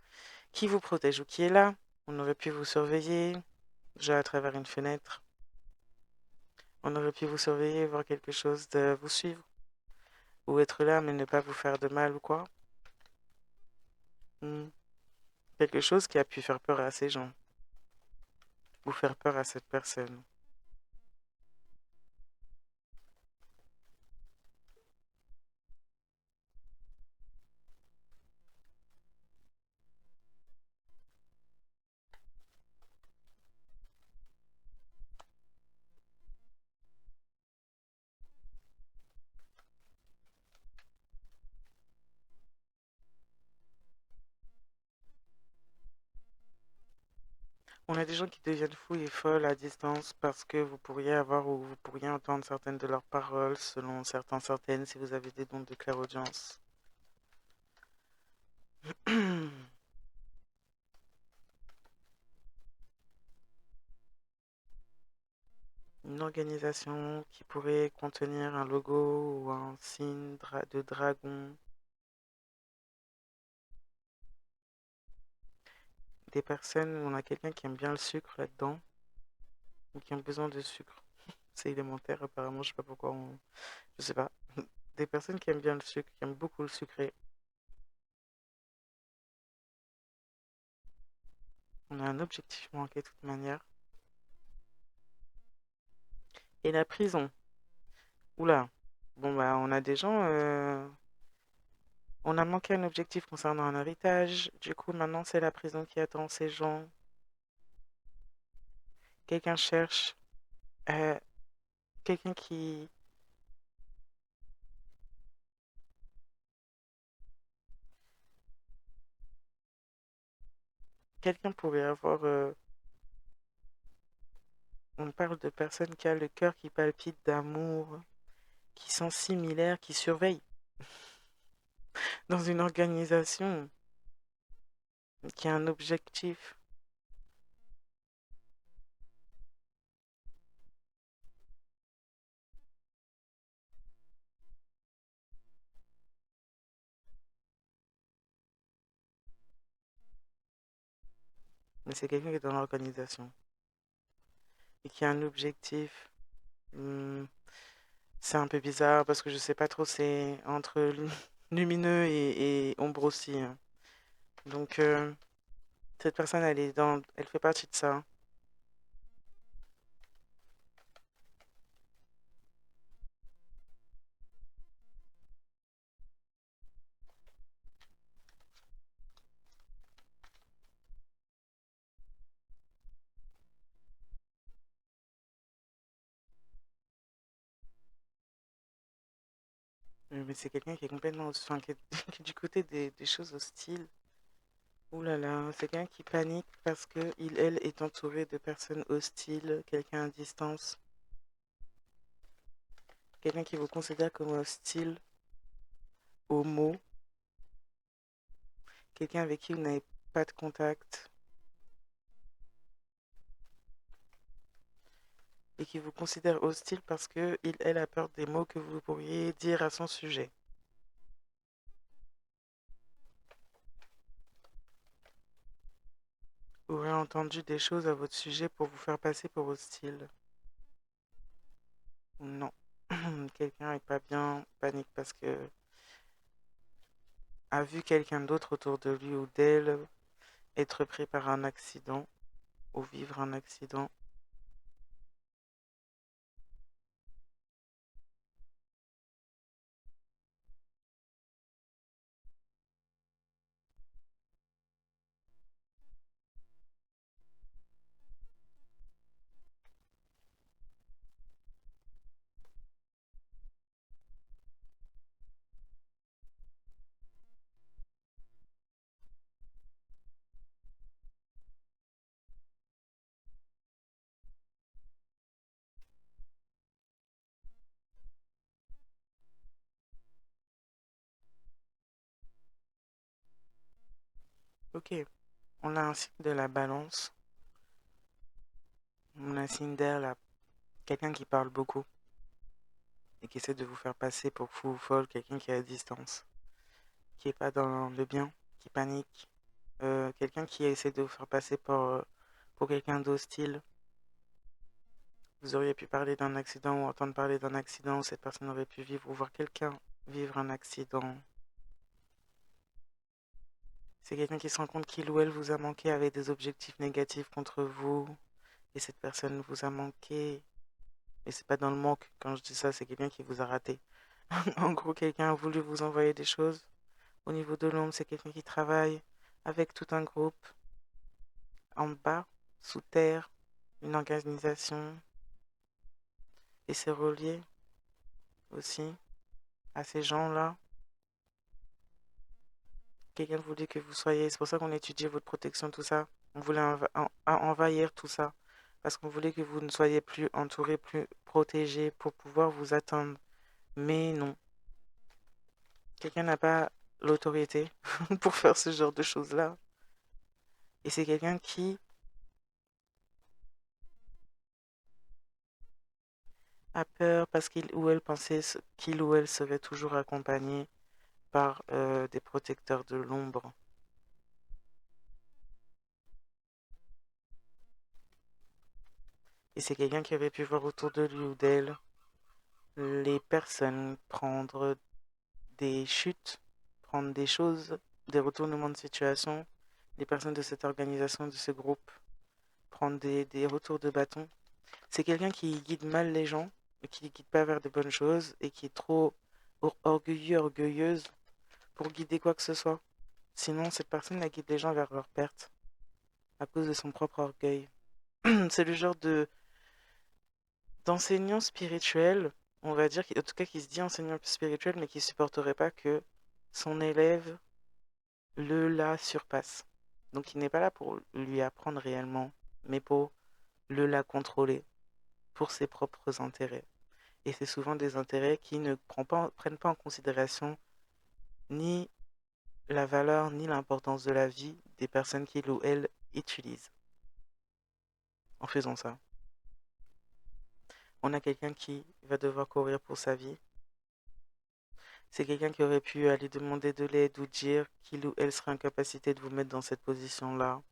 protège ou qui est là. On aurait pu vous surveiller déjà à travers une fenêtre. On aurait pu vous surveiller, voir quelque chose de vous suivre. Ou être là mais ne pas vous faire de mal ou quoi. Hmm. Quelque chose qui a pu faire peur à ces gens. Ou faire peur à cette personne. On a des gens qui deviennent fous et folles à distance parce que vous pourriez avoir ou vous pourriez entendre certaines de leurs paroles selon certaines si vous avez des dons de clairaudience. Une organisation qui pourrait contenir un logo ou un signe de dragon. Des personnes, on a quelqu'un qui aime bien le sucre là-dedans ou qui ont besoin de sucre. C'est élémentaire apparemment, je sais pas pourquoi Je sais pas. Des personnes qui aiment bien le sucre, qui aiment beaucoup le sucré. On a un objectif manqué de toute manière. Et la prison. Oula. Bon bah on a des gens... On a manqué un objectif concernant un héritage. Du coup maintenant c'est la prison qui attend ces gens. Quelqu'un cherche... euh, quelqu'un qui... Quelqu'un pourrait avoir... on parle de personnes qui ont le cœur qui palpite d'amour, qui sont similaires, qui surveillent dans une organisation, qui a un objectif. Mais c'est quelqu'un qui est dans l'organisation et qui a un objectif. Hmm, c'est un peu bizarre parce que je sais pas trop, c'est entre lumineux et ombre aussi, hein. Donc, cette personne, elle fait partie de ça. Mais c'est quelqu'un qui est complètement, enfin, qui est, qui est du côté des choses hostiles. Ouh là là, c'est quelqu'un qui panique parce que elle est entourée de personnes hostiles, quelqu'un à distance, quelqu'un qui vous considère comme hostile, homo, quelqu'un avec qui vous n'avez pas de contact et qui vous considère hostile parce que elle a peur des mots que vous pourriez dire à son sujet. Aurait entendu des choses à votre sujet pour vous faire passer pour hostile. Non. Quelqu'un est pas bien, panique parce que a vu quelqu'un d'autre autour de lui ou d'elle être pris par un accident ou vivre un accident. Ok, on a un signe de la balance, on a un signe d'air là, quelqu'un qui parle beaucoup et qui essaie de vous faire passer pour fou ou folle, quelqu'un qui est à distance, qui est pas dans le bien, qui panique, quelqu'un qui essaie de vous faire passer pour quelqu'un d'hostile. Vous auriez pu parler d'un accident ou entendre parler d'un accident où cette personne aurait pu vivre ou voir quelqu'un vivre un accident. C'est quelqu'un qui se rend compte qu'il ou elle vous a manqué avec des objectifs négatifs contre vous et cette personne vous a manqué. Mais c'est pas dans le manque quand je dis ça, c'est quelqu'un qui vous a raté. En gros, quelqu'un a voulu vous envoyer des choses. Au niveau de l'ombre, c'est quelqu'un qui travaille avec tout un groupe en bas, sous terre, une organisation et c'est relié aussi à ces gens-là. Quelqu'un voulait que vous soyez, c'est pour ça qu'on étudiait votre protection, tout ça. On voulait envahir tout ça parce qu'on voulait que vous ne soyez plus entouré, plus protégé pour pouvoir vous atteindre. Mais non, quelqu'un n'a pas l'autorité pour faire ce genre de choses-là. Et c'est quelqu'un qui a peur parce qu'il ou elle pensait qu'il ou elle serait toujours accompagné par des protecteurs de l'ombre. Et c'est quelqu'un qui aurait pu voir autour de lui ou d'elle les personnes prendre des chutes, prendre des choses, des retournements de situation, les personnes de cette organisation, de ce groupe, prendre des retours de bâton. C'est quelqu'un qui guide mal les gens, qui ne guide pas vers de bonnes choses et qui est trop orgueilleux, orgueilleuse pour guider quoi que ce soit. Sinon, cette personne la guide les gens vers leur perte à cause de son propre orgueil. C'est le genre de d'enseignant spirituel, on va dire, en tout cas qui se dit enseignant spirituel, mais qui supporterait pas que son élève la surpasse. Donc il n'est pas là pour lui apprendre réellement, mais pour la contrôler. pour ses propres intérêts. Et c'est souvent des intérêts qui ne prennent pas en considération ni la valeur ni l'importance de la vie des personnes qu'il ou elle utilise en faisant ça. On a quelqu'un qui va devoir courir pour sa vie. C'est quelqu'un qui aurait pu aller demander de l'aide ou dire qu'il ou elle serait en capacité de vous mettre dans cette position-là.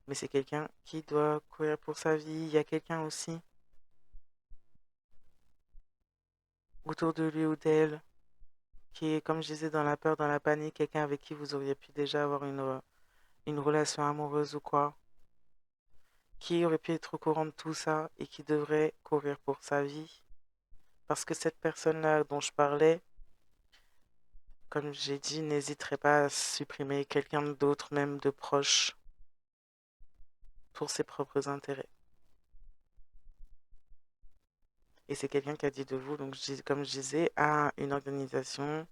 Mais c'est quelqu'un qui doit courir pour sa vie. Il y a quelqu'un aussi autour de lui ou d'elle qui est, comme je disais, dans la peur, dans la panique, quelqu'un avec qui vous auriez pu déjà avoir une relation amoureuse ou quoi, qui aurait pu être au courant de tout ça et qui devrait courir pour sa vie. Parce que cette personne-là dont je parlais, comme j'ai dit, n'hésiterait pas à supprimer quelqu'un d'autre, même de proche, pour ses propres intérêts. Et c'est quelqu'un qui a dit de vous, donc comme je disais, à une organisation,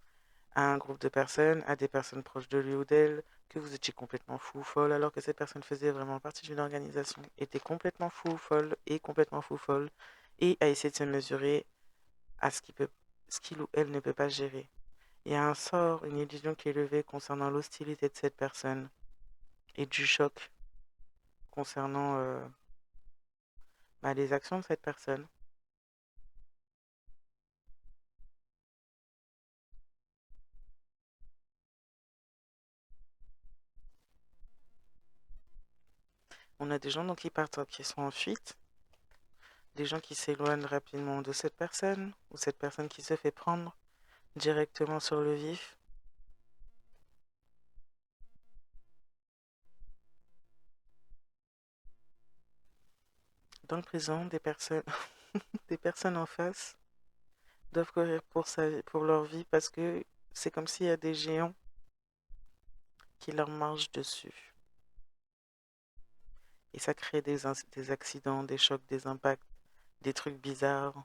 à un groupe de personnes, à des personnes proches de lui ou d'elle, que vous étiez complètement fou ou folle, alors que cette personne faisait vraiment partie d'une organisation, était complètement fou ou folle et complètement fou ou folle, et a essayé de se mesurer à ce qu'il ou elle ne peut pas gérer. Il y a un sort, une illusion qui est levée concernant l'hostilité de cette personne et du choc concernant les actions de cette personne. On a des gens donc qui partent, qui sont en fuite, des gens qui s'éloignent rapidement de cette personne, ou cette personne qui se fait prendre directement sur le vif. Dans le présent, des personnes, des personnes en face doivent courir pour leur vie parce que c'est comme s'il y a des géants qui leur marchent dessus. Et ça crée des accidents, des chocs, des impacts, des trucs bizarres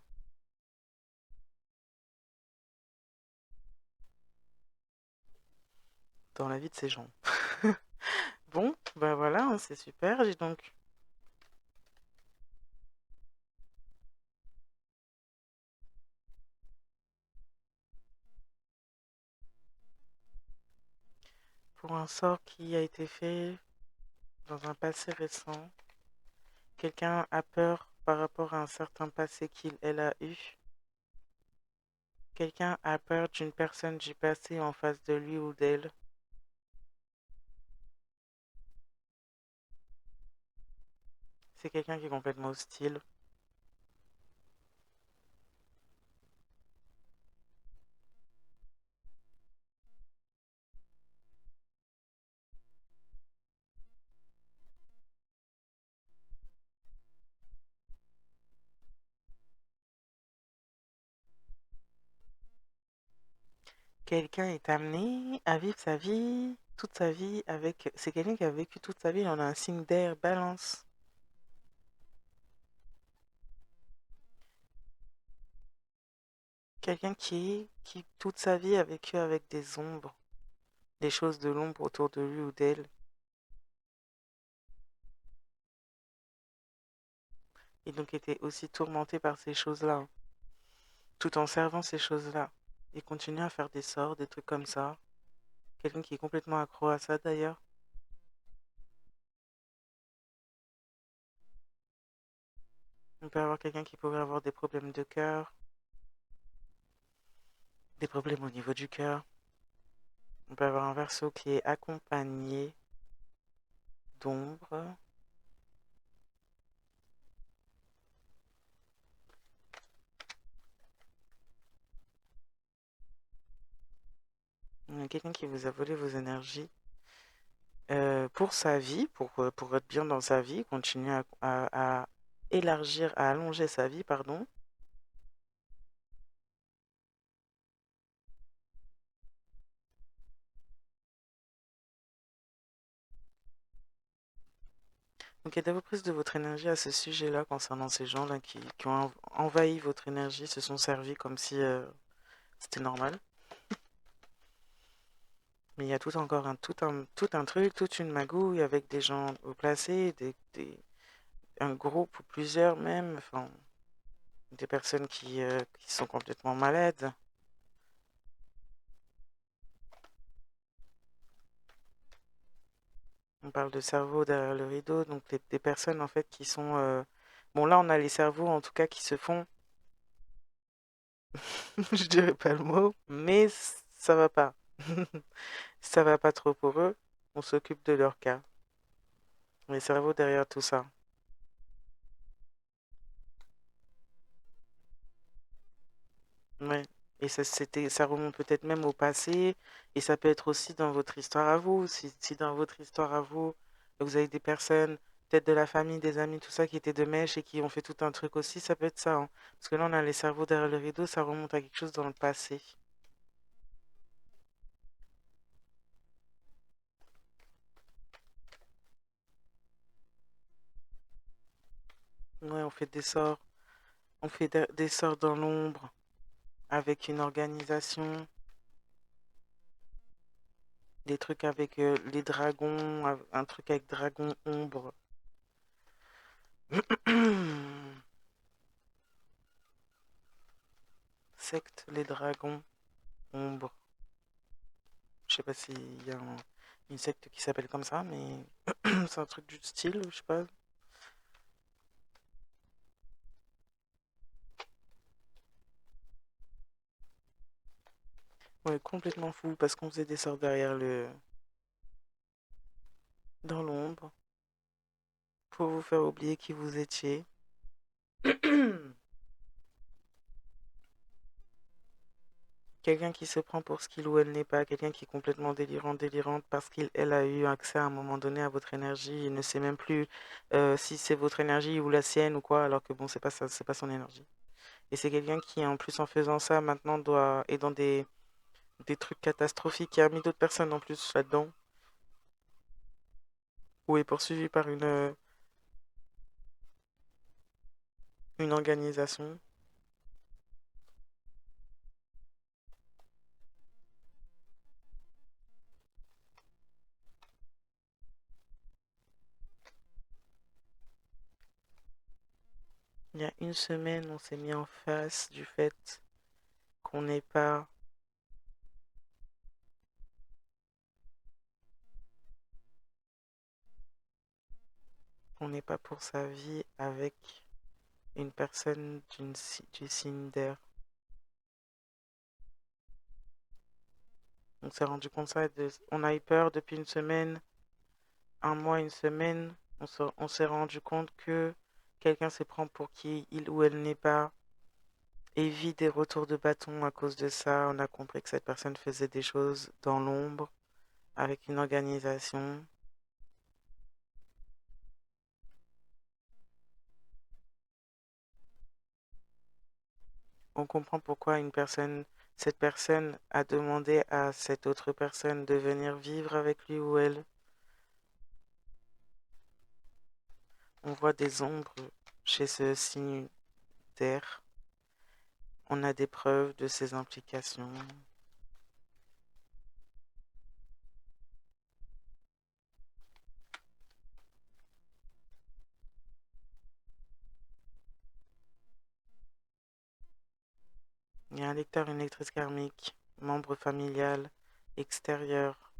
dans la vie de ces gens. Bon, ben voilà, hein, c'est super. J'ai donc pour un sort qui a été fait dans un passé récent, quelqu'un a peur par rapport à un certain passé elle a eu. Quelqu'un a peur d'une personne du passé en face de lui ou d'elle. C'est quelqu'un qui est complètement hostile. Quelqu'un est amené à vivre sa vie, toute sa vie avec... C'est quelqu'un qui a vécu toute sa vie, on a un signe d'air, balance. Quelqu'un qui toute sa vie a vécu avec des ombres, des choses de l'ombre autour de lui ou d'elle, et donc était aussi tourmenté par ces choses-là, tout en servant ces choses-là, et continue à faire des sorts, des trucs comme ça. Quelqu'un qui est complètement accro à ça d'ailleurs. On peut avoir quelqu'un qui pourrait avoir des problèmes de cœur, des problèmes au niveau du cœur. On peut avoir un verso qui est accompagné d'ombre. Quelqu'un qui vous a volé vos énergies pour sa vie, pour être bien dans sa vie, continuer à élargir, à allonger sa vie, pardon. Donc il y a des reprises de votre énergie à ce sujet-là concernant ces gens-là qui ont envahi votre énergie, se sont servis comme si c'était normal. Mais il y a tout encore tout un truc, toute une magouille avec des gens haut placés, un groupe ou plusieurs même, enfin, des personnes qui sont complètement malades. On parle de cerveau derrière le rideau, donc des personnes en fait qui sont... Bon, là, on a les cerveaux en tout cas qui se font, je dirais pas le mot, mais ça va pas. Ça va pas trop pour eux. On s'occupe de leur cas. Les cerveaux derrière tout ça. Ouais. Et ça remonte peut-être même au passé, et ça peut être aussi dans votre histoire à vous. Si dans votre histoire à vous, vous avez des personnes, peut-être de la famille, des amis, tout ça, qui étaient de mèche et qui ont fait tout un truc aussi, ça peut être ça, hein. Parce que là, on a les cerveaux derrière le rideau, ça remonte à quelque chose dans le passé. Ouais, on fait des sorts, on fait des sorts dans l'ombre, avec une organisation, des trucs avec les dragons, un truc avec dragon ombre. Secte les dragons ombre. Je sais pas s'il y a une secte qui s'appelle comme ça, mais c'est un truc du style, je sais pas. Ouais, complètement fou parce qu'on faisait des sorts derrière dans l'ombre pour vous faire oublier qui vous étiez. Quelqu'un qui se prend pour ce qu'il ou elle n'est pas, quelqu'un qui est complètement délirant, délirante parce qu'elle a eu accès à un moment donné à votre énergie et ne sait même plus si c'est votre énergie ou la sienne ou quoi, alors que bon, c'est pas ça, c'est pas son énergie. Et c'est quelqu'un qui, en plus, en faisant ça, maintenant est dans des trucs catastrophiques, qui a mis d'autres personnes en plus là-dedans, ou est poursuivi par une organisation. Il y a une semaine, on s'est mis en face du fait qu'on n'est pas, on n'est pas pour sa vie avec une personne du signe d'air. On s'est rendu compte ça, on a eu peur depuis une semaine, un mois, une semaine. On s'est rendu compte que quelqu'un se prend pour qui il ou elle n'est pas, évite des retours de bâton à cause de ça. On a compris que cette personne faisait des choses dans l'ombre avec une organisation. On comprend pourquoi cette personne a demandé à cette autre personne de venir vivre avec lui ou elle. On voit des ombres chez ce signe d'air. On a des preuves de ses implications. Il y a un lecteur, une lectrice karmique, membre familial, extérieur.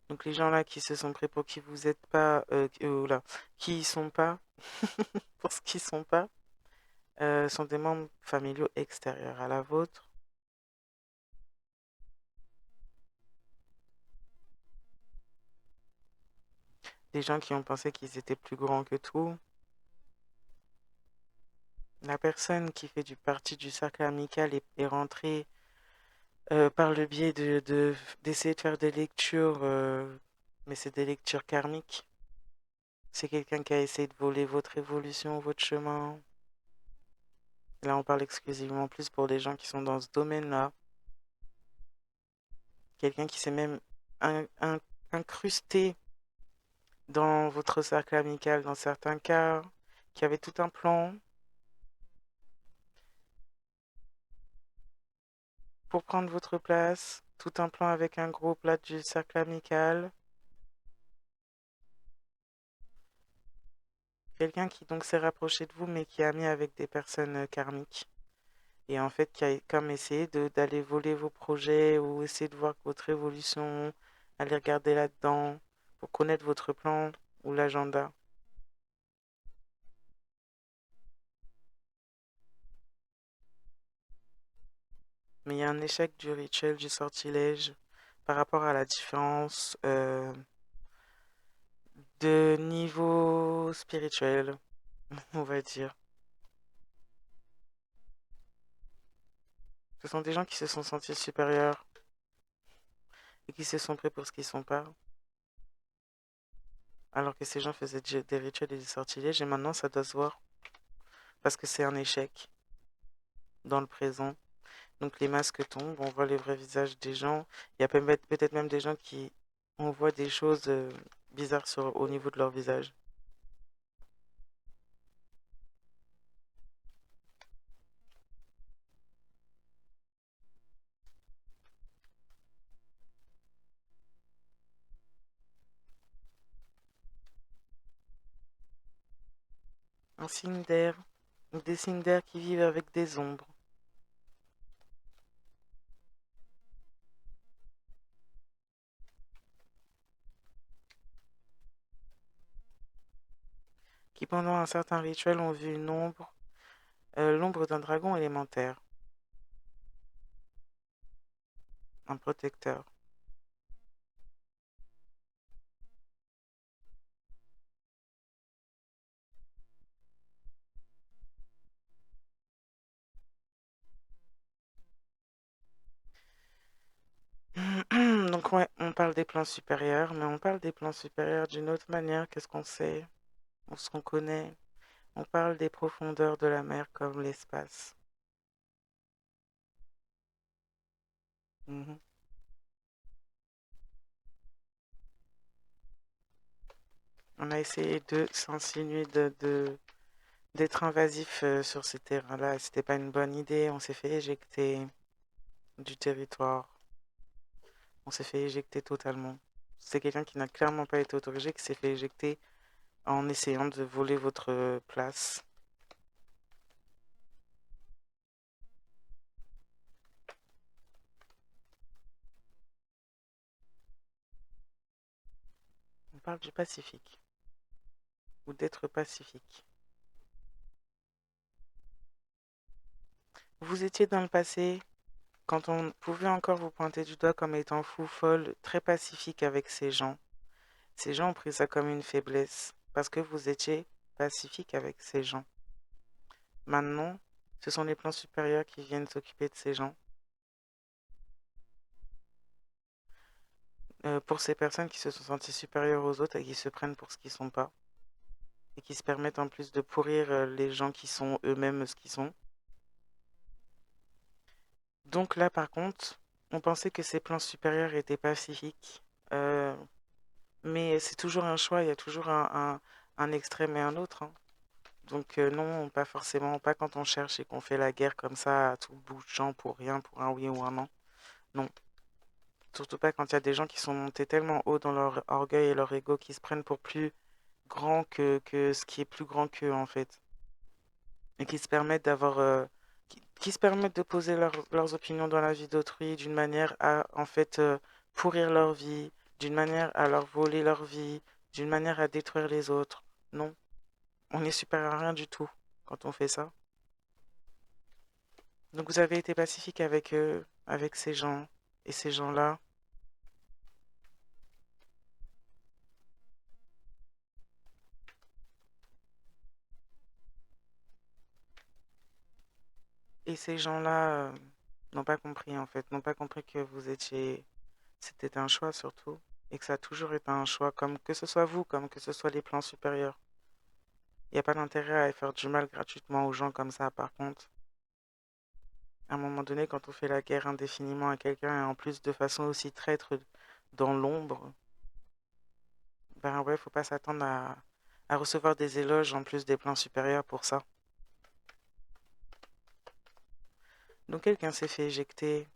Donc les gens là qui se sont pris pour qui vous êtes pas, là, qui y sont pas, pour ce qu'ils sont pas, sont des membres familiaux extérieurs à la vôtre. Des gens qui ont pensé qu'ils étaient plus grands que tout. La personne qui fait du parti du cercle amical est rentrée par le biais d'essayer de faire des lectures, mais c'est des lectures karmiques. C'est quelqu'un qui a essayé de voler votre évolution, votre chemin. Là, on parle exclusivement plus pour les gens qui sont dans ce domaine-là. Quelqu'un qui s'est même incrusté dans votre cercle amical dans certains cas, qui avait tout un plan pour prendre votre place, tout un plan avec un groupe là du cercle amical. Quelqu'un qui donc s'est rapproché de vous mais qui est ami avec des personnes karmiques. Et en fait qui a comme essayé d'aller voler vos projets ou essayer de voir votre évolution, aller regarder là-dedans pour connaître votre plan ou l'agenda. Mais il y a un échec du rituel, du sortilège par rapport à la différence de niveau spirituel, on va dire. Ce sont des gens qui se sont sentis supérieurs et qui se sont pris pour ce qu'ils sont pas, alors que ces gens faisaient des rituels et des sortilèges et maintenant ça doit se voir parce que c'est un échec dans le présent. Donc les masques tombent, on voit les vrais visages des gens. Il y a peut-être même des gens qui on voit des choses bizarres au niveau de leur visage. Un signe d'air, ou des signes d'air qui vivent avec des ombres, qui pendant un certain rituel ont vu une ombre, l'ombre d'un dragon élémentaire, un protecteur. Donc ouais, on parle des plans supérieurs, mais on parle des plans supérieurs d'une autre manière que ce qu'on sait ou ce qu'on connaît. On parle des profondeurs de la mer comme l'espace. Mhm. On a essayé de s'insinuer d'être invasif sur ces terrains-là. C'était pas une bonne idée. On s'est fait éjecter du territoire. On s'est fait éjecter totalement. C'est quelqu'un qui n'a clairement pas été autorisé, qui s'est fait éjecter en essayant de voler votre place. On parle du Pacifique ou d'être pacifique. Vous étiez dans le passé quand on pouvait encore vous pointer du doigt comme étant fou, folle, très pacifique avec ces gens. Ces gens ont pris ça comme une faiblesse parce que vous étiez pacifique avec ces gens. Maintenant, ce sont les plans supérieurs qui viennent s'occuper de ces gens. Pour ces personnes qui se sont senties supérieures aux autres et qui se prennent pour ce qu'ils sont pas. Et qui se permettent en plus de pourrir les gens qui sont eux-mêmes ce qu'ils sont. Donc là, par contre, on pensait que ces plans supérieurs étaient pacifiques. Euh, mais c'est toujours un choix, il y a toujours un extrême et un autre, hein. Donc non, pas forcément, pas quand on cherche et qu'on fait la guerre comme ça à tout bout de champ pour rien, pour un oui ou un non. Non. Surtout pas quand il y a des gens qui sont montés tellement haut dans leur orgueil et leur ego qui se prennent pour plus grand que ce qui est plus grand qu'eux en fait. Et qui se permettent d'avoir qui se permettent de poser leurs opinions dans la vie d'autrui d'une manière à en fait pourrir leur vie, d'une manière à leur voler leur vie, d'une manière à détruire les autres. Non, on n'est supérieur à rien du tout quand on fait ça. Donc vous avez été pacifique avec eux, avec ces gens et ces gens-là. Et ces gens-là n'ont pas compris en fait, n'ont pas compris que vous étiez, c'était un choix surtout, et que ça a toujours été un choix, comme que ce soit vous, comme que ce soit les plans supérieurs. Il n'y a pas d'intérêt à faire du mal gratuitement aux gens comme ça, par contre. À un moment donné, quand on fait la guerre indéfiniment à quelqu'un, et en plus de façon aussi traître dans l'ombre, ben ouais, faut pas s'attendre à recevoir des éloges en plus des plans supérieurs pour ça. Donc quelqu'un s'est fait éjecter.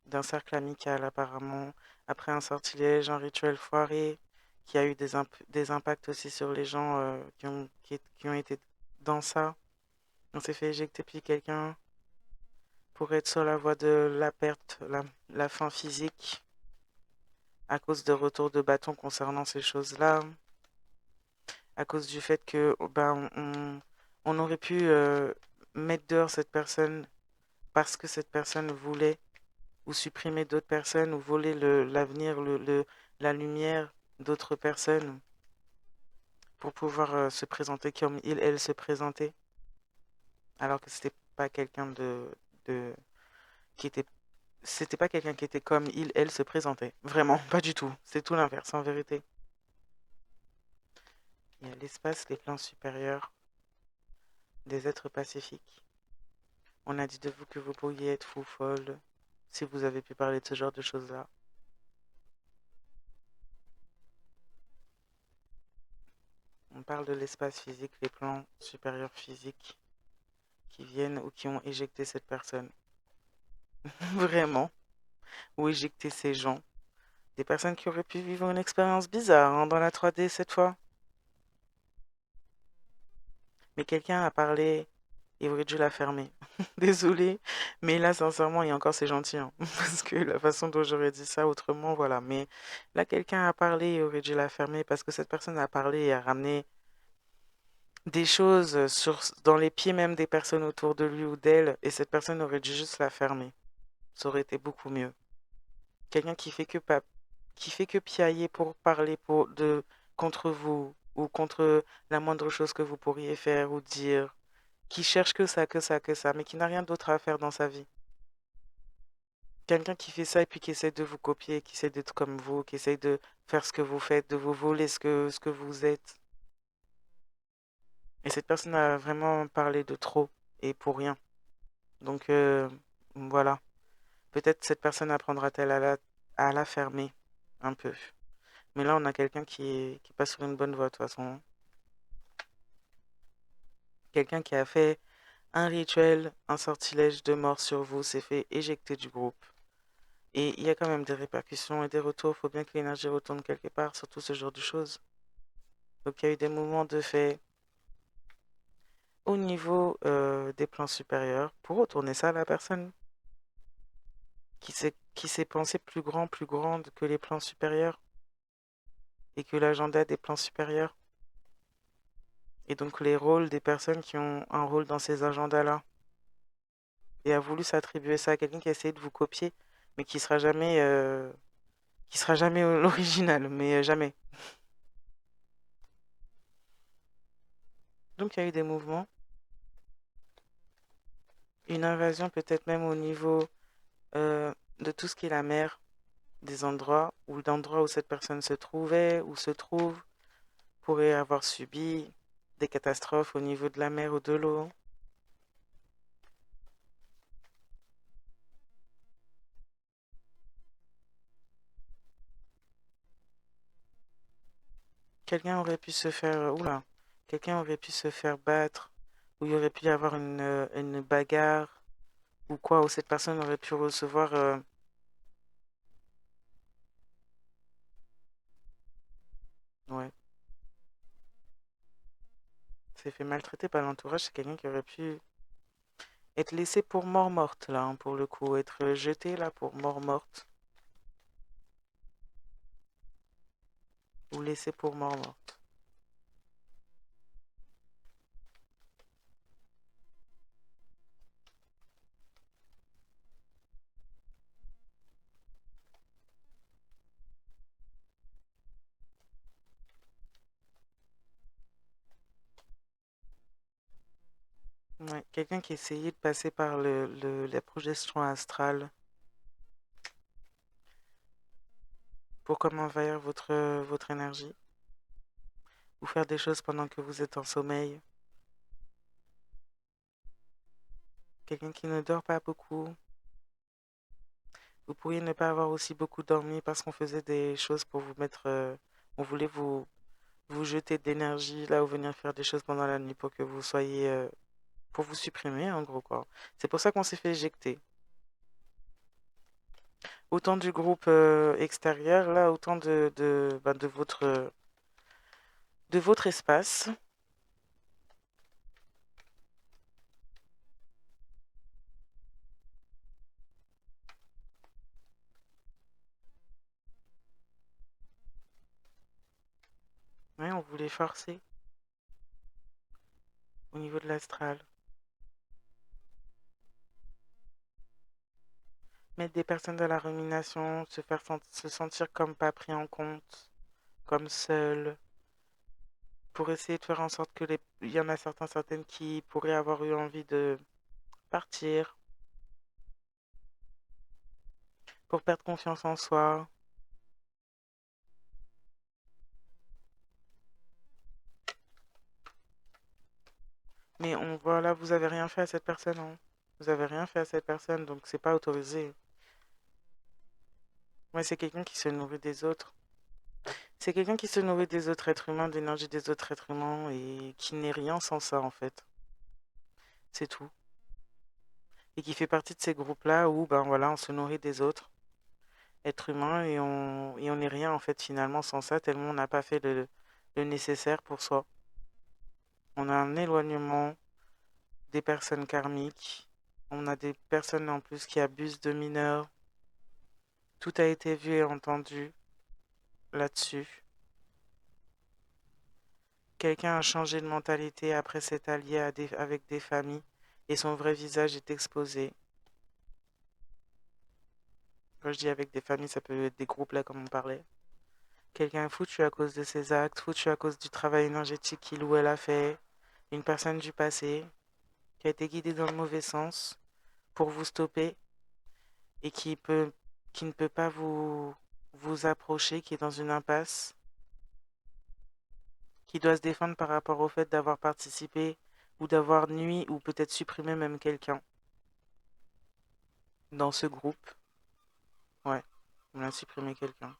d'un cercle amical apparemment, après un sortilège, un rituel foiré, qui a eu des impacts aussi sur les gens qui ont été dans ça. On s'est fait éjecter puis quelqu'un pour être sur la voie de la perte, la fin physique, à cause de retours de bâton concernant ces choses-là, à cause du fait que ben, on aurait pu mettre dehors cette personne parce que cette personne voulait, ou supprimer d'autres personnes, ou voler l'avenir, la lumière d'autres personnes pour pouvoir se présenter comme elle se présentait, alors que c'était pas quelqu'un de qui était c'était pas quelqu'un qui était comme elle se présentait. Vraiment, pas du tout. C'est tout l'inverse en vérité. Il y a l'espace, les plans supérieurs, des êtres pacifiques. On a dit de vous que vous pourriez être fou, folle, si vous avez pu parler de ce genre de choses-là. On parle de l'espace physique, les plans supérieurs physiques qui viennent ou qui ont éjecté cette personne. Vraiment. Ou éjecté ces gens. Des personnes qui auraient pu vivre une expérience bizarre hein, dans la 3D cette fois. Mais quelqu'un a parlé et aurait dû la fermer. Désolée, mais là, sincèrement, et encore, c'est gentil, hein, parce que la façon dont j'aurais dit ça autrement, voilà. Mais là, quelqu'un a parlé et aurait dû la fermer parce que cette personne a parlé et a ramené des choses dans les pieds même des personnes autour de lui ou d'elle, et cette personne aurait dû juste la fermer. Ça aurait été beaucoup mieux. Quelqu'un qui fait que piailler pour parler contre vous ou contre la moindre chose que vous pourriez faire ou dire, qui cherche que ça, que ça, que ça, mais qui n'a rien d'autre à faire dans sa vie. Quelqu'un qui fait ça et puis qui essaie de vous copier, qui essaie d'être comme vous, qui essaie de faire ce que vous faites, de vous voler ce que vous êtes. Et cette personne a vraiment parlé de trop et pour rien. Donc voilà. Peut-être cette personne apprendra-t-elle à la fermer un peu. Mais là, on a quelqu'un qui passe sur une bonne voie, de toute façon. Quelqu'un qui a fait un rituel, un sortilège de mort sur vous, s'est fait éjecter du groupe. Et il y a quand même des répercussions et des retours. Il faut bien que l'énergie retourne quelque part, surtout ce genre de choses. Donc il y a eu des mouvements de fait au niveau des plans supérieurs pour retourner ça à la personne qui s'est pensée plus grand, plus grande que les plans supérieurs et que l'agenda des plans supérieurs. Et donc les rôles des personnes qui ont un rôle dans ces agendas-là. Et a voulu s'attribuer ça à quelqu'un qui a essayé de vous copier, mais qui sera jamais l'original, mais jamais. Donc il y a eu des mouvements, une invasion peut-être même au niveau de tout ce qui est la mer, des endroits ou l'endroit où cette personne se trouvait ou se trouve pourrait avoir subi des catastrophes au niveau de la mer ou de l'eau. Quelqu'un aurait pu se faire, oula, quelqu'un aurait pu se faire battre, ou il y aurait pu y avoir une bagarre, ou quoi, où cette personne aurait pu recevoir, ouais, s'est fait maltraiter par l'entourage, c'est quelqu'un qui aurait pu être laissé pour mort morte, là, hein, pour le coup, être jeté, là, pour mort morte, ou laissé pour mort morte. Ouais, quelqu'un qui essayait de passer par la projection astrale pour comme envahir votre énergie, ou faire des choses pendant que vous êtes en sommeil. Quelqu'un qui ne dort pas beaucoup. Vous pourriez ne pas avoir aussi beaucoup dormi parce qu'on faisait des choses pour vous mettre... on voulait vous jeter de l'énergie là ou venir faire des choses pendant la nuit pour que vous soyez... pour vous supprimer en gros quoi. C'est pour ça qu'on s'est fait éjecter. autant du groupe extérieur, là, autant de votre espace. Ouais, on voulait forcer au niveau de l'astral. Mettre des personnes dans la rumination, se sentir comme pas pris en compte, comme seul, pour essayer de faire en sorte que il y en a certaines qui pourraient avoir eu envie de partir, pour perdre confiance en soi. Mais on voit là, vous avez rien fait à cette personne, hein. Vous avez rien fait à cette personne, donc c'est pas autorisé. Ouais, c'est quelqu'un qui se nourrit des autres. C'est quelqu'un qui se nourrit des autres êtres humains, de l'énergie des autres êtres humains, et qui n'est rien sans ça, en fait. C'est tout. Et qui fait partie de ces groupes-là où, ben voilà, on se nourrit des autres êtres humains et on n'est rien, en fait, finalement, sans ça, tellement on n'a pas fait le nécessaire pour soi. On a un éloignement des personnes karmiques. On a des personnes en plus qui abusent de mineurs. Tout a été vu et entendu là-dessus. Quelqu'un a changé de mentalité après s'être allié avec des familles et son vrai visage est exposé. Quand je dis avec des familles, ça peut être des groupes là comme on parlait. Quelqu'un est foutu à cause de ses actes, foutu à cause du travail énergétique qu'il ou elle a fait. Une personne du passé qui a été guidée dans le mauvais sens pour vous stopper et qui ne peut pas vous approcher, qui est dans une impasse, qui doit se défendre par rapport au fait d'avoir participé ou d'avoir nui ou peut-être supprimé même quelqu'un dans ce groupe. Ouais, on a supprimé quelqu'un.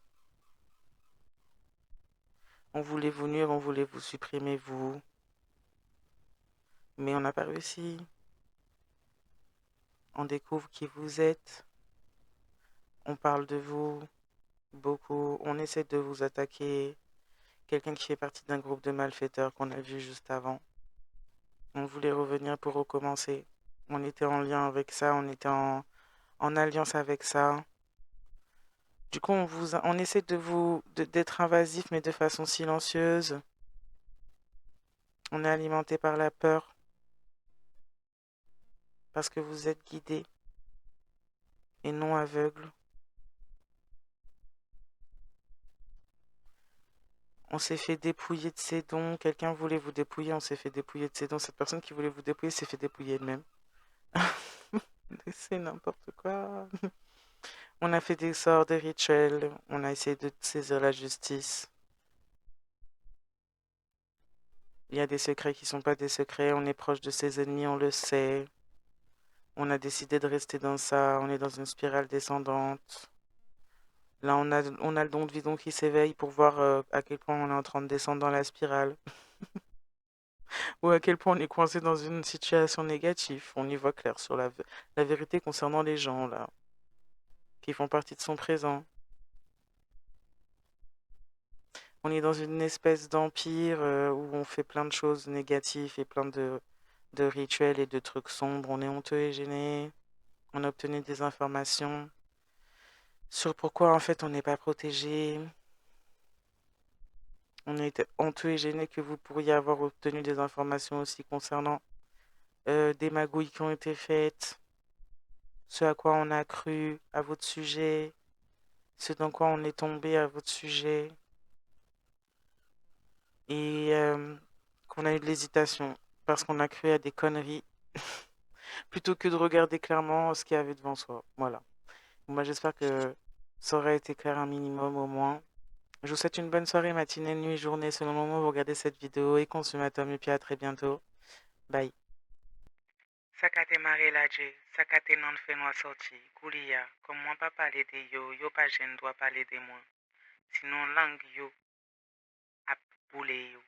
On voulait vous nuire, on voulait vous supprimer vous, mais on n'a pas réussi. On découvre qui vous êtes, on parle de vous beaucoup, on essaie de vous attaquer. Quelqu'un qui fait partie d'un groupe de malfaiteurs qu'on a vu juste avant. On voulait revenir pour recommencer. On était en lien avec ça, on était en alliance avec ça. Du coup, on essaie d'être invasif, mais de façon silencieuse. On est alimenté par la peur parce que vous êtes guidé et non aveugle. On s'est fait dépouiller de ses dons. Quelqu'un voulait vous dépouiller, on s'est fait dépouiller de ses dons. Cette personne qui voulait vous dépouiller s'est fait dépouiller elle-même. C'est n'importe quoi. On a fait des sorts, des rituels. On a essayé de saisir la justice. Il y a des secrets qui ne sont pas des secrets. On est proche de ses ennemis, on le sait. On a décidé de rester dans ça. On est dans une spirale descendante. Là, on a le don de vision qui s'éveille pour voir à quel point on est en train de descendre dans la spirale. Ou à quel point on est coincé dans une situation négative. On y voit clair sur la vérité concernant les gens, là, qui font partie de son présent. On est dans une espèce d'empire où on fait plein de choses négatives et plein de rituels et de trucs sombres. On est honteux et gêné. On a obtenu des informations sur pourquoi en fait on n'est pas protégé. On est honteux et gêné que vous pourriez avoir obtenu des informations aussi concernant des magouilles qui ont été faites, ce à quoi on a cru à votre sujet, ce dans quoi on est tombé à votre sujet, et qu'on a eu de l'hésitation parce qu'on a cru à des conneries plutôt que de regarder clairement ce qu'il y avait devant soi. Voilà. Moi, j'espère que ça aurait été clair un minimum au moins. Je vous souhaite une bonne soirée, matinée, nuit, journée, selon le moment où vous regardez cette vidéo et consommateur, et puis à très bientôt. Bye. Sakate mare la je, sakate nan fe noa sorti, kouliya, comme moi pas parler de yo, yo pas jen doit parler de moi. Sinon langue yo ap boule yo.